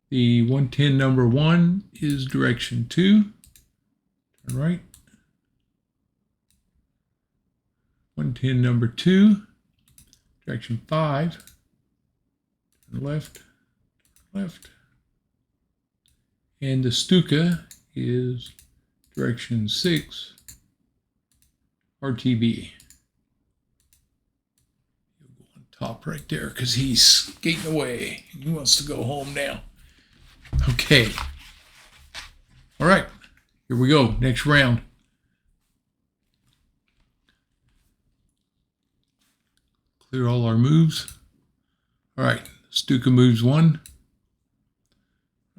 The 110 number 1 is direction 2. Turn right. 110 number 2, direction 5. Turn left, left. And the Stuka is direction 6, RTB. He'll go on top right there because he's skating away. He wants to go home now. Okay. All right. Here we go. Next round. Clear all our moves. All right. Stuka moves 1.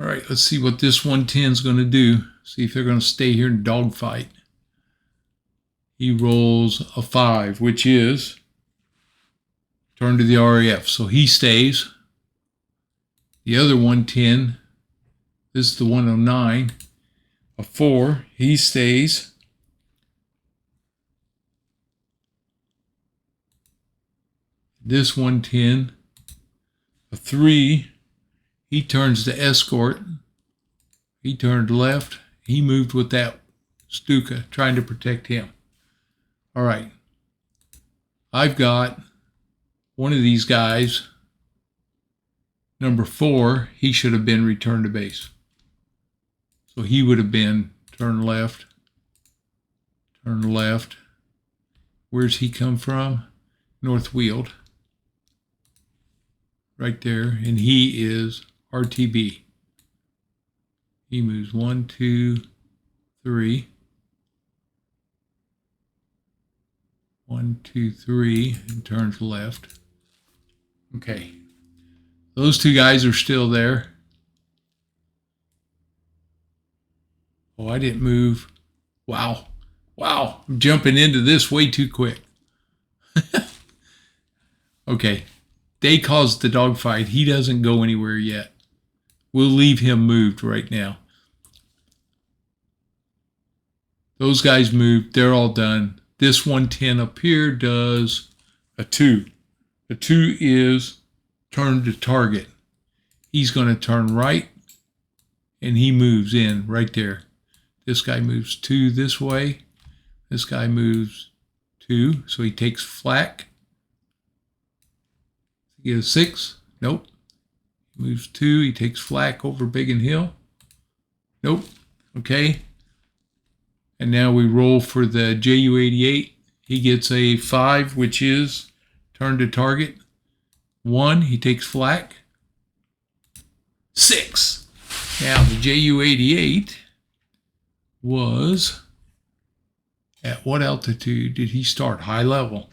All right. Let's see what this 110 is going to do. See if they're going to stay here and dogfight. He rolls a 5, which is turn to the RAF. So he stays. The other 110, this is the 109, a 4, he stays. This 110, a 3, he turns to escort. He turned left. He moved with that Stuka, trying to protect him. All right. I've got one of these guys, number 4, he should have been returned to base. So he would have been turn left, turn left. Where's he come from? North Weald. Right there. And he is RTB. He moves 1, 2, 3. 1, 2, 3, and turns left. Okay. Those two guys are still there. Oh, I didn't move. Wow. Wow. I'm jumping into this way too quick. Okay. They caused the dogfight. He doesn't go anywhere yet. We'll leave him moved right now. Those guys moved. They're all done. This 110 up here does a 2. A 2 is turn to target. He's going to turn right, and he moves in right there. This guy moves 2 this way. This guy moves 2, so he takes flak. He gets 6. Nope. He Moves 2. He takes flak over Biggin Hill. Nope. Okay. And now we roll for the JU-88. He gets a 5, which is turn to target. 1. He takes flak. 6. Now the JU-88 was at what altitude did he start? High level.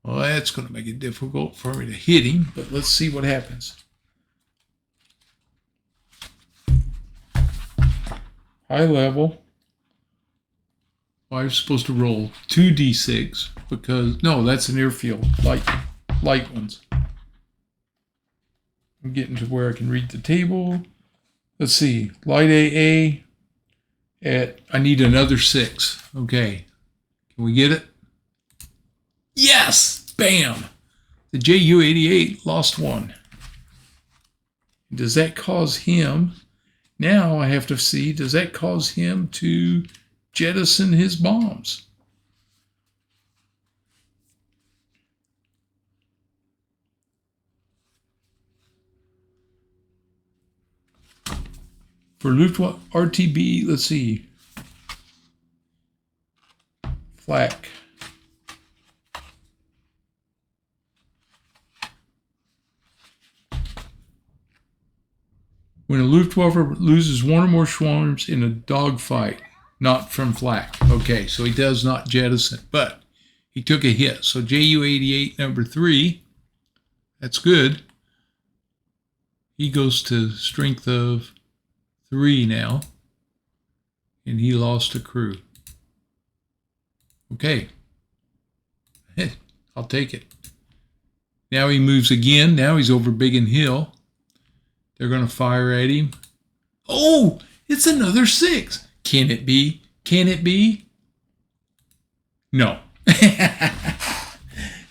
Well, that's going to make it difficult for me to hit him, but let's see what happens. High level. Well, I was supposed to roll 2d6 because, no, that's an airfield, light ones. I'm getting to where I can read the table. Let's see, light AA I need another 6. Okay, can we get it? Yes, bam. The JU-88 lost 1. Does that cause him, now I have to see, does that cause him to jettison his bombs? For Luftwaffe RTB, let's see. Flak. When a Luftwaffe loses 1 or more swarms in a dogfight, not from flak. Okay, so he does not jettison, but he took a hit. So JU-88 number 3, that's good. He goes to strength of 3 now, and he lost a crew. Okay, I'll take it. Now he moves again. Now he's over Biggin Hill. They're going to fire at him. Oh, it's another 6. Can it be? Can it be? No.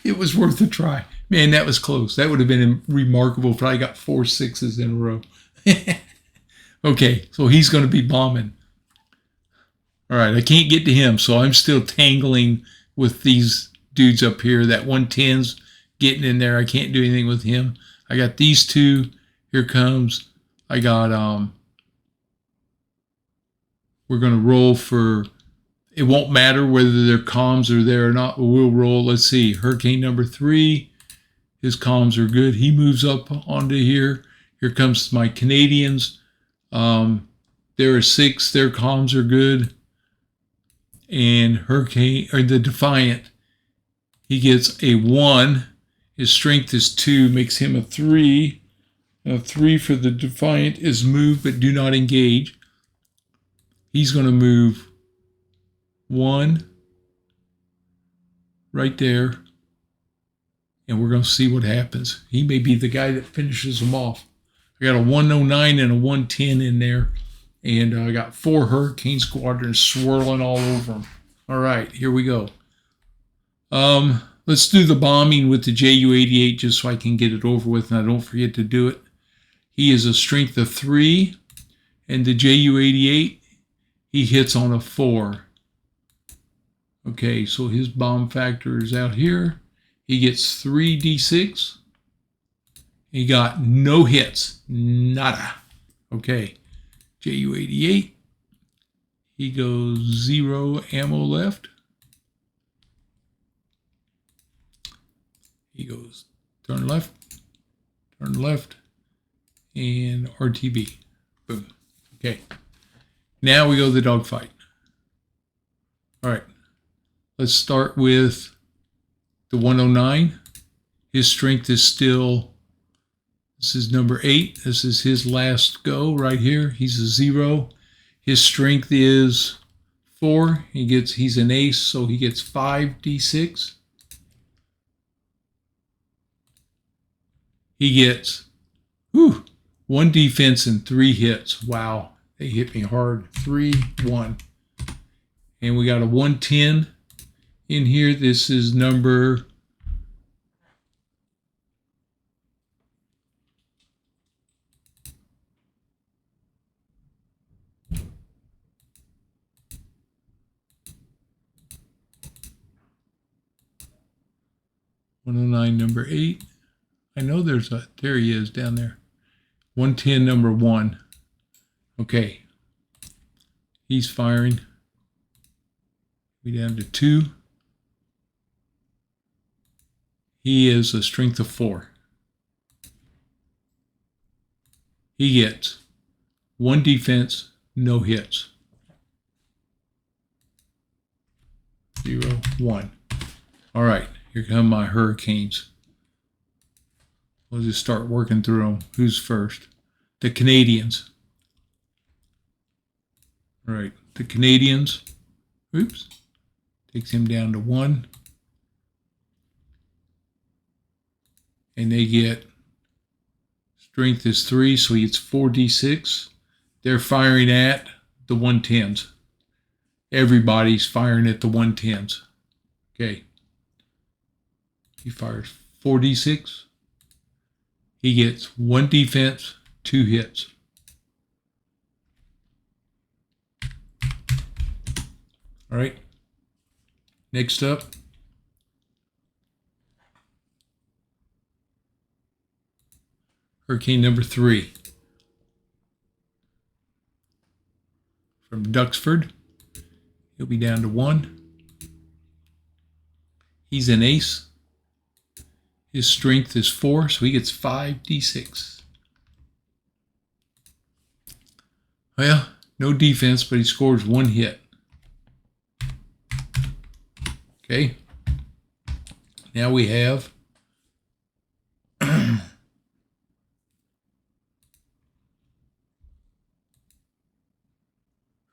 It was worth a try. Man, that was close. That would have been remarkable if I got 4 6s in a row. Okay, so he's going to be bombing. All right, I can't get to him, so I'm still tangling with these dudes up here. That 110's getting in there. I can't do anything with him. I got these 2. Here comes. I got, we're going to roll for, it won't matter whether their comms are there or not, but we'll roll. Let's see, Hurricane number 3. His comms are good. He moves up onto here. Here comes my Canadians. There are 6. Their comms are good. And Hurricane, or the Defiant, he gets a 1. His strength is 2, makes him a 3. A 3 for the Defiant is move, but do not engage. He's going to move 1 right there. And we're going to see what happens. He may be the guy that finishes them off. I got a 109 and a 110 in there. And I got 4 Hurricane Squadrons swirling all over them. All right, here we go. Let's do the bombing with the JU-88 just so I can get it over with and I don't forget to do it. He is a strength of 3. And the JU-88, he hits on a 4. Okay, so his bomb factor is out here. He gets 3d6. He got no hits. Nada. Okay. JU-88, he goes 0 ammo left. He goes turn left, and RTB. Boom. Okay. Now we go to the dogfight. All right. Let's start with the 109. His strength is still, this is number 8. This is his last go right here. He's a 0. His strength is 4. He's an ace, so he gets 5d6. He gets 1 defense and 3 hits. Wow, they hit me hard. 3, 1. And we got a 110 in here. This is number 109, number 8. I know there he is down there. 110, number 1. Okay. He's firing. We down to 2. He is a strength of 4. He gets 1 defense, no hits. 0, 1. All right, here come my hurricanes. We'll just start working through them. Who's first? The Canadians. All right, the Canadians. Oops. Takes him down to 1. And they get strength is 3, so he gets 4d6. They're firing at the 110s. Everybody's firing at the 110s. Okay. He fires 4d6. He gets 1 defense, 2 hits. All right. Next up. Hurricane number 3. From Duxford. He'll be down to 1. He's an ace. His strength is 4, so he gets 5d6. Well, no defense, but he scores 1 hit. Okay. Now we have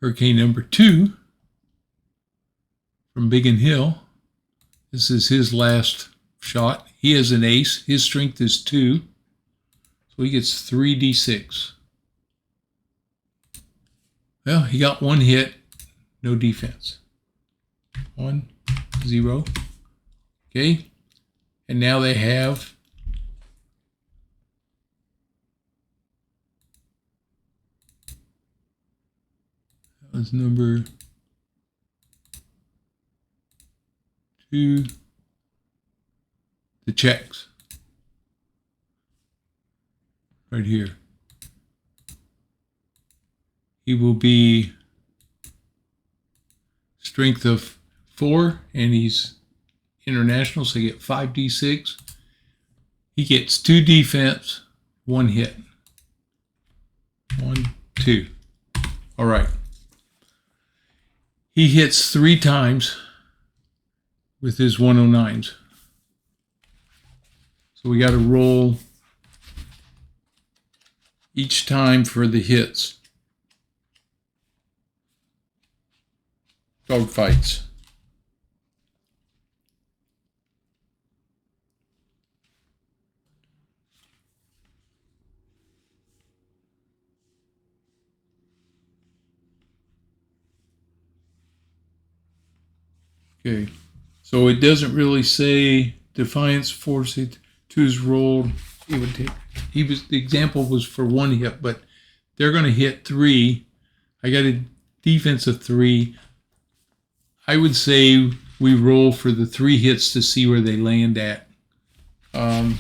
Hurricane number 2 from Biggin Hill. This is his last shot. He has an ace. His strength is 2, so he gets 3d6. Well, he got 1 hit, no defense. 1, 0. Okay, and now they have that was number 2. The Czechs. Right here. He will be strength of 4, and he's international, so he gets 5d6. He gets 2 defense, 1 hit. 1, 2. All right. He hits 3 times with his 109s. So we got to roll each time for the hits. Dogfights. Okay, so it doesn't really say Defiance force it to his roll. It would take. The example was for 1 hit, but they're going to hit 3. I got a defense of 3. I would say we roll for the 3 hits to see where they land at. Is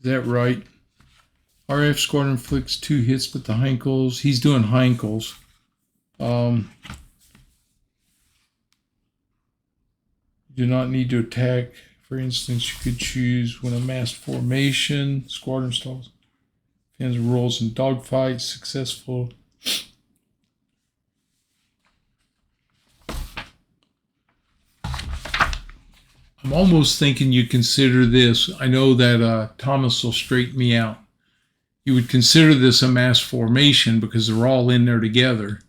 that right? RF squadron inflicts 2 hits, but the Heinkels, he's doing Heinkels. You do not need to attack. For instance, you could choose when a massed formation, squadron stalls, fans rolls in dogfights, successful. I'm almost thinking you consider this. I know that Thomas will straighten me out. You would consider this a mass formation because they're all in there together.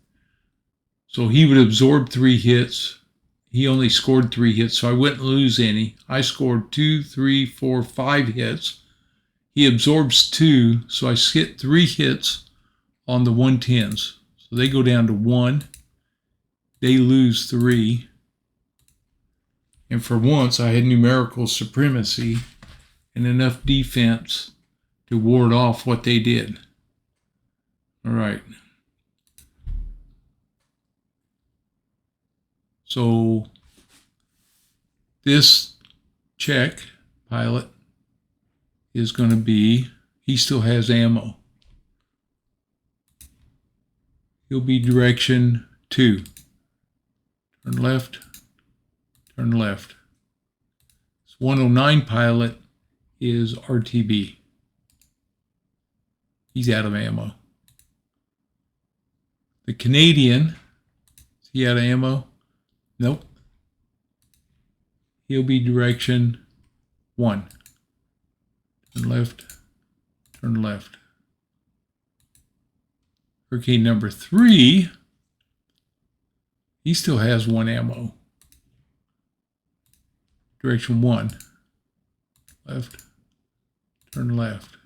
So he would absorb 3 hits. He only scored 3 hits, so I wouldn't lose any. I scored 2, 3, 4, 5 hits. He absorbs 2, so I get 3 hits on the 110s. So they go down to 1. They lose 3. And for once, I had numerical supremacy and enough defense to ward off what they did. All right. So this check pilot is going to be, he still has ammo. He'll be direction 2. Turn left, turn left. This 109 pilot is RTB. He's out of ammo. The Canadian, is he out of ammo? Nope. He'll be direction 1. Turn left, turn left. Hurricane number 3, he still has 1 ammo. Direction 1. Left, turn left.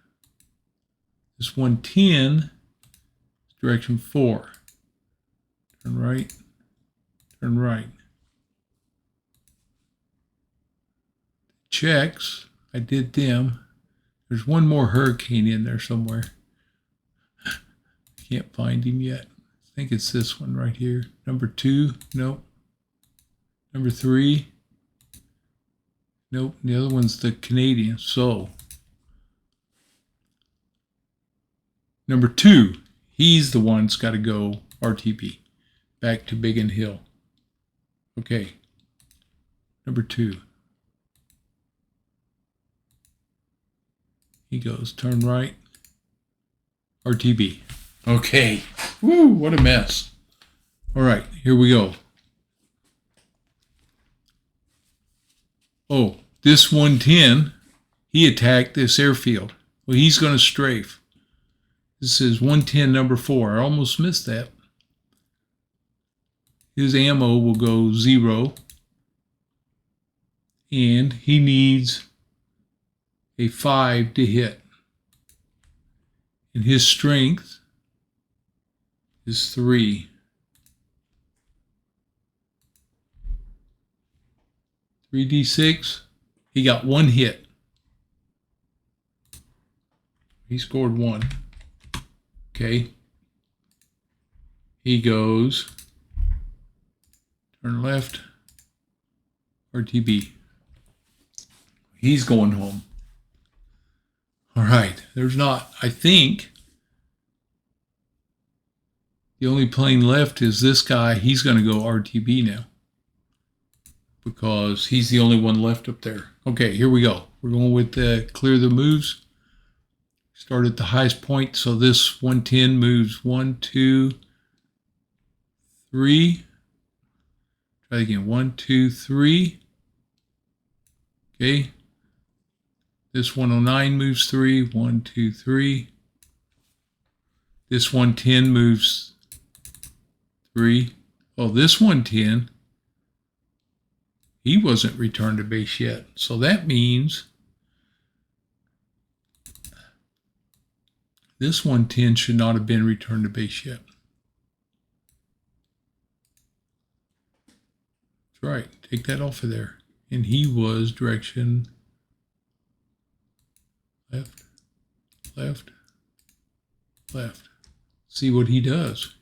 This 110 is direction 4. Turn right, turn right. Checks, I did them. There's one more hurricane in there somewhere. Can't find him yet. I think it's this one right here. Number 2, nope. Number 3, nope. The other one's the Canadian. So, number 2, he's the one that's got to go RTB. Back to Biggin Hill. Okay. Number 2. He goes, turn right, RTB. Okay. Woo, what a mess. All right, here we go. Oh, this 110, he attacked this airfield. Well, he's going to strafe. This is 110 number 4. I almost missed that. His ammo will go 0. And he needs a 5 to hit. And his strength is 3. 3d6. He got 1 hit. He scored 1. Okay. He goes turn left, RTB. He's going home. All right. There's not, I think, the only plane left is this guy. He's going to go RTB now because he's the only one left up there. Okay, here we go. We're going with clear the moves. Start at the highest point. So this 110 moves 1, 2, 3. Try again. 1, 2, 3. Okay. This 109 moves 3. 1, 2, 3. This 110 moves 3. Oh, this 110, he wasn't returned to base yet. So that means this 110 should not have been returned to base yet. That's right. Take that off of there. And he was direction left, left, left. See what he does.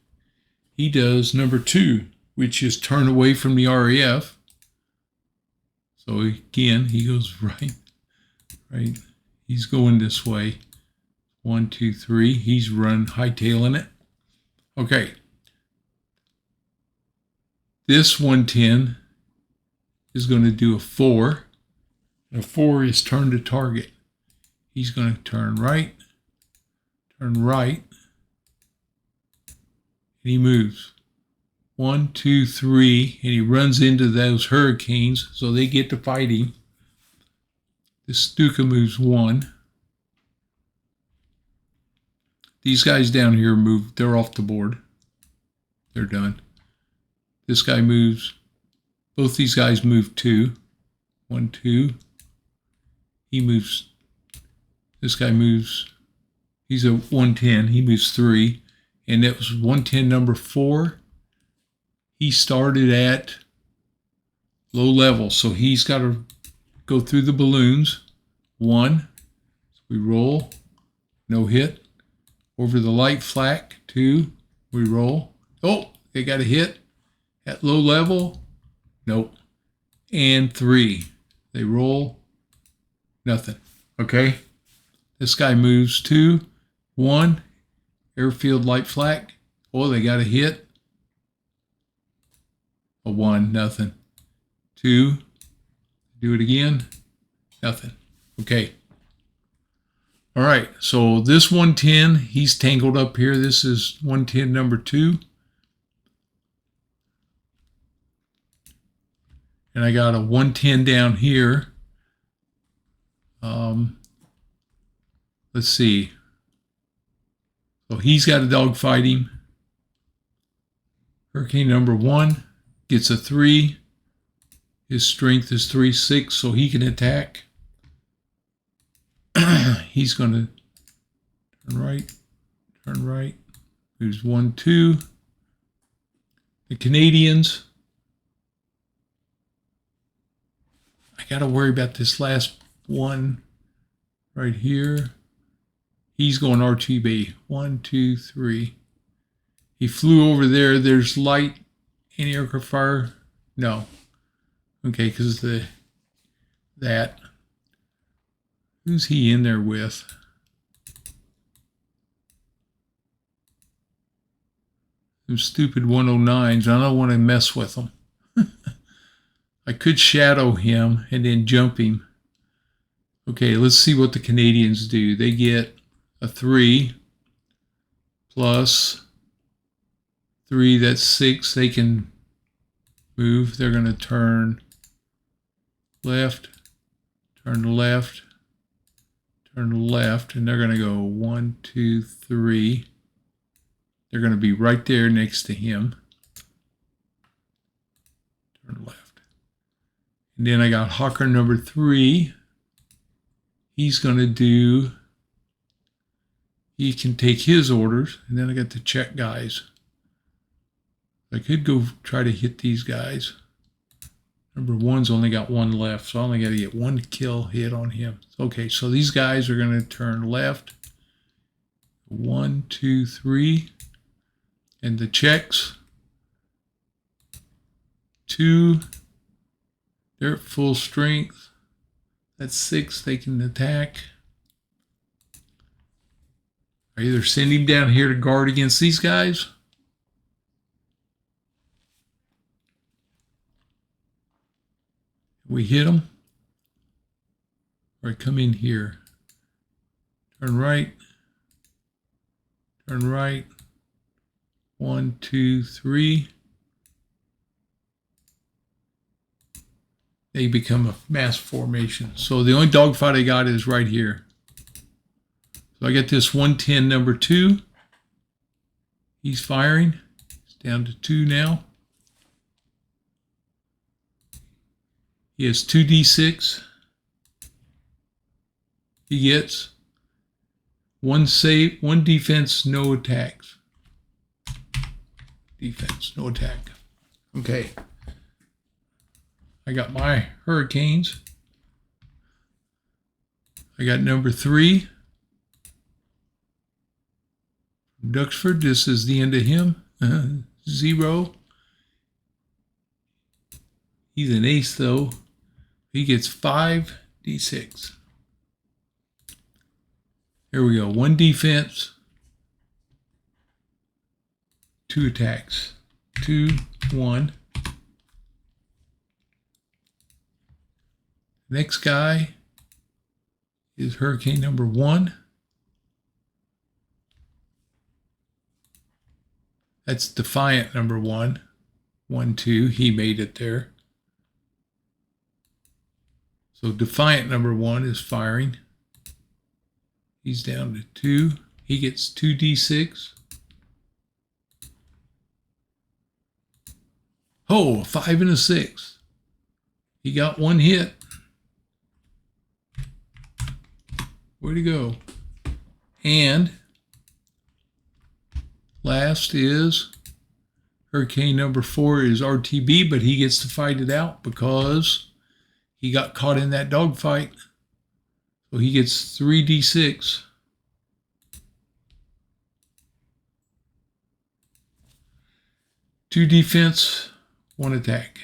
He does number 2, which is turn away from the RAF. So again, he goes right, right. He's going this way. 1, 2, 3. He's hightailing it. Okay. This 110 is going to do a 4. And a 4 is turn to target. He's going to turn right, and he moves 1, 2, 3, and he runs into those hurricanes, so they get to fighting. This Stuka moves 1. These guys down here move, they're off the board. They're done. This guy moves, both these guys move 2. 1, 2. He moves, this guy moves, he's a 110, he moves 3. And that was 110 number 4. He started at low level, so he's got to go through the balloons. 1, so we roll, no hit. Over the light flak, 2, we roll. Oh, they got a hit at low level. Nope. And 3, they roll, Nothing. Okay. This guy moves 2, 1. Airfield light flak. Oh, they got a hit. A 1, nothing. 2. Do it again. Nothing. Okay. All right. So this 110, he's tangled up here. This is 110 number 2. And I got a 110 down here. Let's see. So he's got a dog fight him. Hurricane number 1 gets a 3. His strength is 3-6, so he can attack. He's going to turn right. Moves 1, 2. The Canadians. I got to worry about this last one right here. He's going RTB. 1, 2, 3. He flew over there. There's light anti-aircraft fire. No. Okay, because that. Who's he in there with? Them stupid 109s. I don't want to mess with them. I could shadow him and then jump him. Okay, let's see what the Canadians do. They get a 3 plus 3, that's 6. They can move. They're going to turn left, turn left, turn left, and they're going to go 1, 2, 3. They're going to be right there next to him. Turn left. And then I got Hawker number 3. He's going to do, he can take his orders. And then I got the Czech guys. I could go try to hit these guys. Number 1's only got 1 left, so I only got to get 1 kill hit on him. Okay, so these guys are going to turn left. 1, 2, 3. And the Czechs, 2. They're at full strength. That's 6. They can attack. I either send him down here to guard against these guys. We hit them. Or I come in here. Turn right. Turn right. 1, 2, 3. They become a mass formation. So the only dogfight I got is right here. So I got this 110 number 2. He's firing. It's down to 2 now. He has 2d6. He gets 1 save, 1 defense, no attacks. Defense, no attack. Okay. I got my Hurricanes. I got number 3. Duxford, this is the end of him. 0. He's an ace though. He gets 5d6. Here we go. 1 defense. 2 attacks. 2, 1. Next guy is Hurricane number 1. That's Defiant number 1. 1, 2. He made it there. So Defiant number 1 is firing. He's down to 2. He gets 2d6. Oh, a 5 and a 6. He got 1 hit. Way to go. And last is Hurricane number 4 is RTB, but he gets to fight it out because he got caught in that dogfight. So he gets 3d6. Two defense, 1 attack.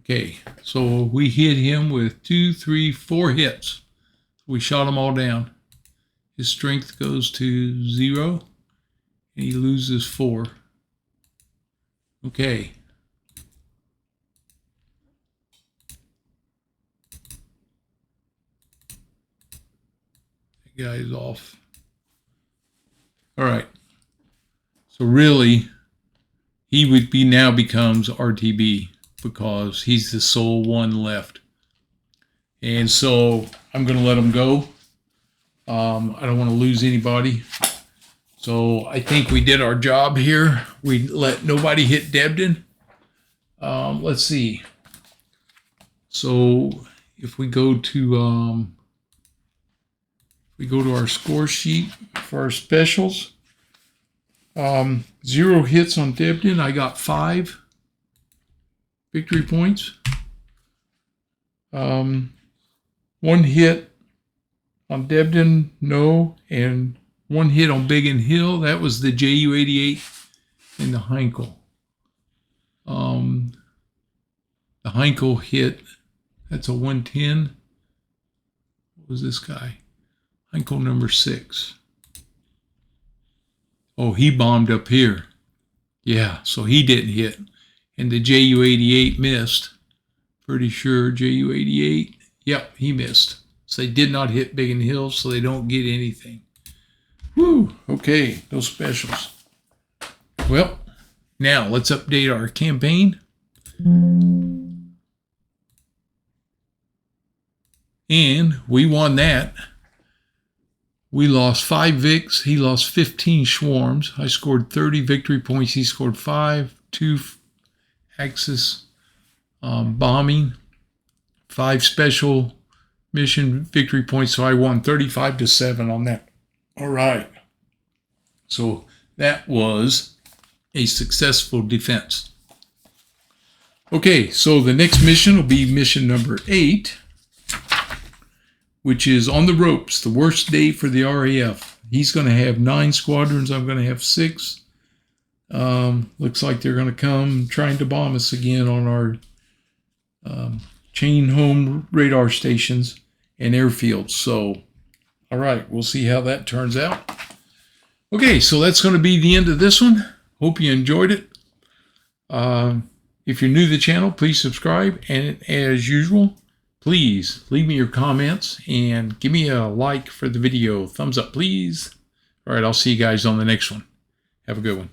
Okay, so we hit him with 2, 3, 4 hits. We shot them all down. His strength goes to 0, and he loses 4. Okay. That guy is off. All right. So really, he would be now becomes RTB because he's the sole one left. And so I'm going to let him go. I don't want to lose anybody. So I think we did our job here. We let nobody hit Debden. Let's see. So if we go to our score sheet for our specials, 0 hits on Debden. I got 5 victory points. 1 hit on Debden, no, and 1 hit on Big and Hill. That was the JU-88 and the Heinkel. The Heinkel hit, that's a 110. What was this guy? Heinkel number 6. Oh, he bombed up here. Yeah, so he didn't hit. And the JU-88 missed. Pretty sure JU-88. Yep, he missed. So they did not hit Big and Hill, so they don't get anything. Whew, okay, those specials. Well, now let's update our campaign. And we won that. We lost 5 Vicks. He lost 15 Swarms. I scored 30 victory points. He scored 5, 2 Axis bombing, 5 special mission victory points. So I won 35-7 on that. All right. So that was a successful defense. Okay, so the next mission will be mission number 8, which is on the ropes, the worst day for the RAF. He's going to have 9 squadrons. I'm going to have 6. Looks like they're going to come trying to bomb us again on our chain home radar stations and airfields. So, all right, we'll see how that turns out. Okay, so that's going to be the end of this one. Hope you enjoyed it. If you're new to the channel, please subscribe. And as usual, please leave me your comments and give me a like for the video. Thumbs up, please. All right, I'll see you guys on the next one. Have a good one.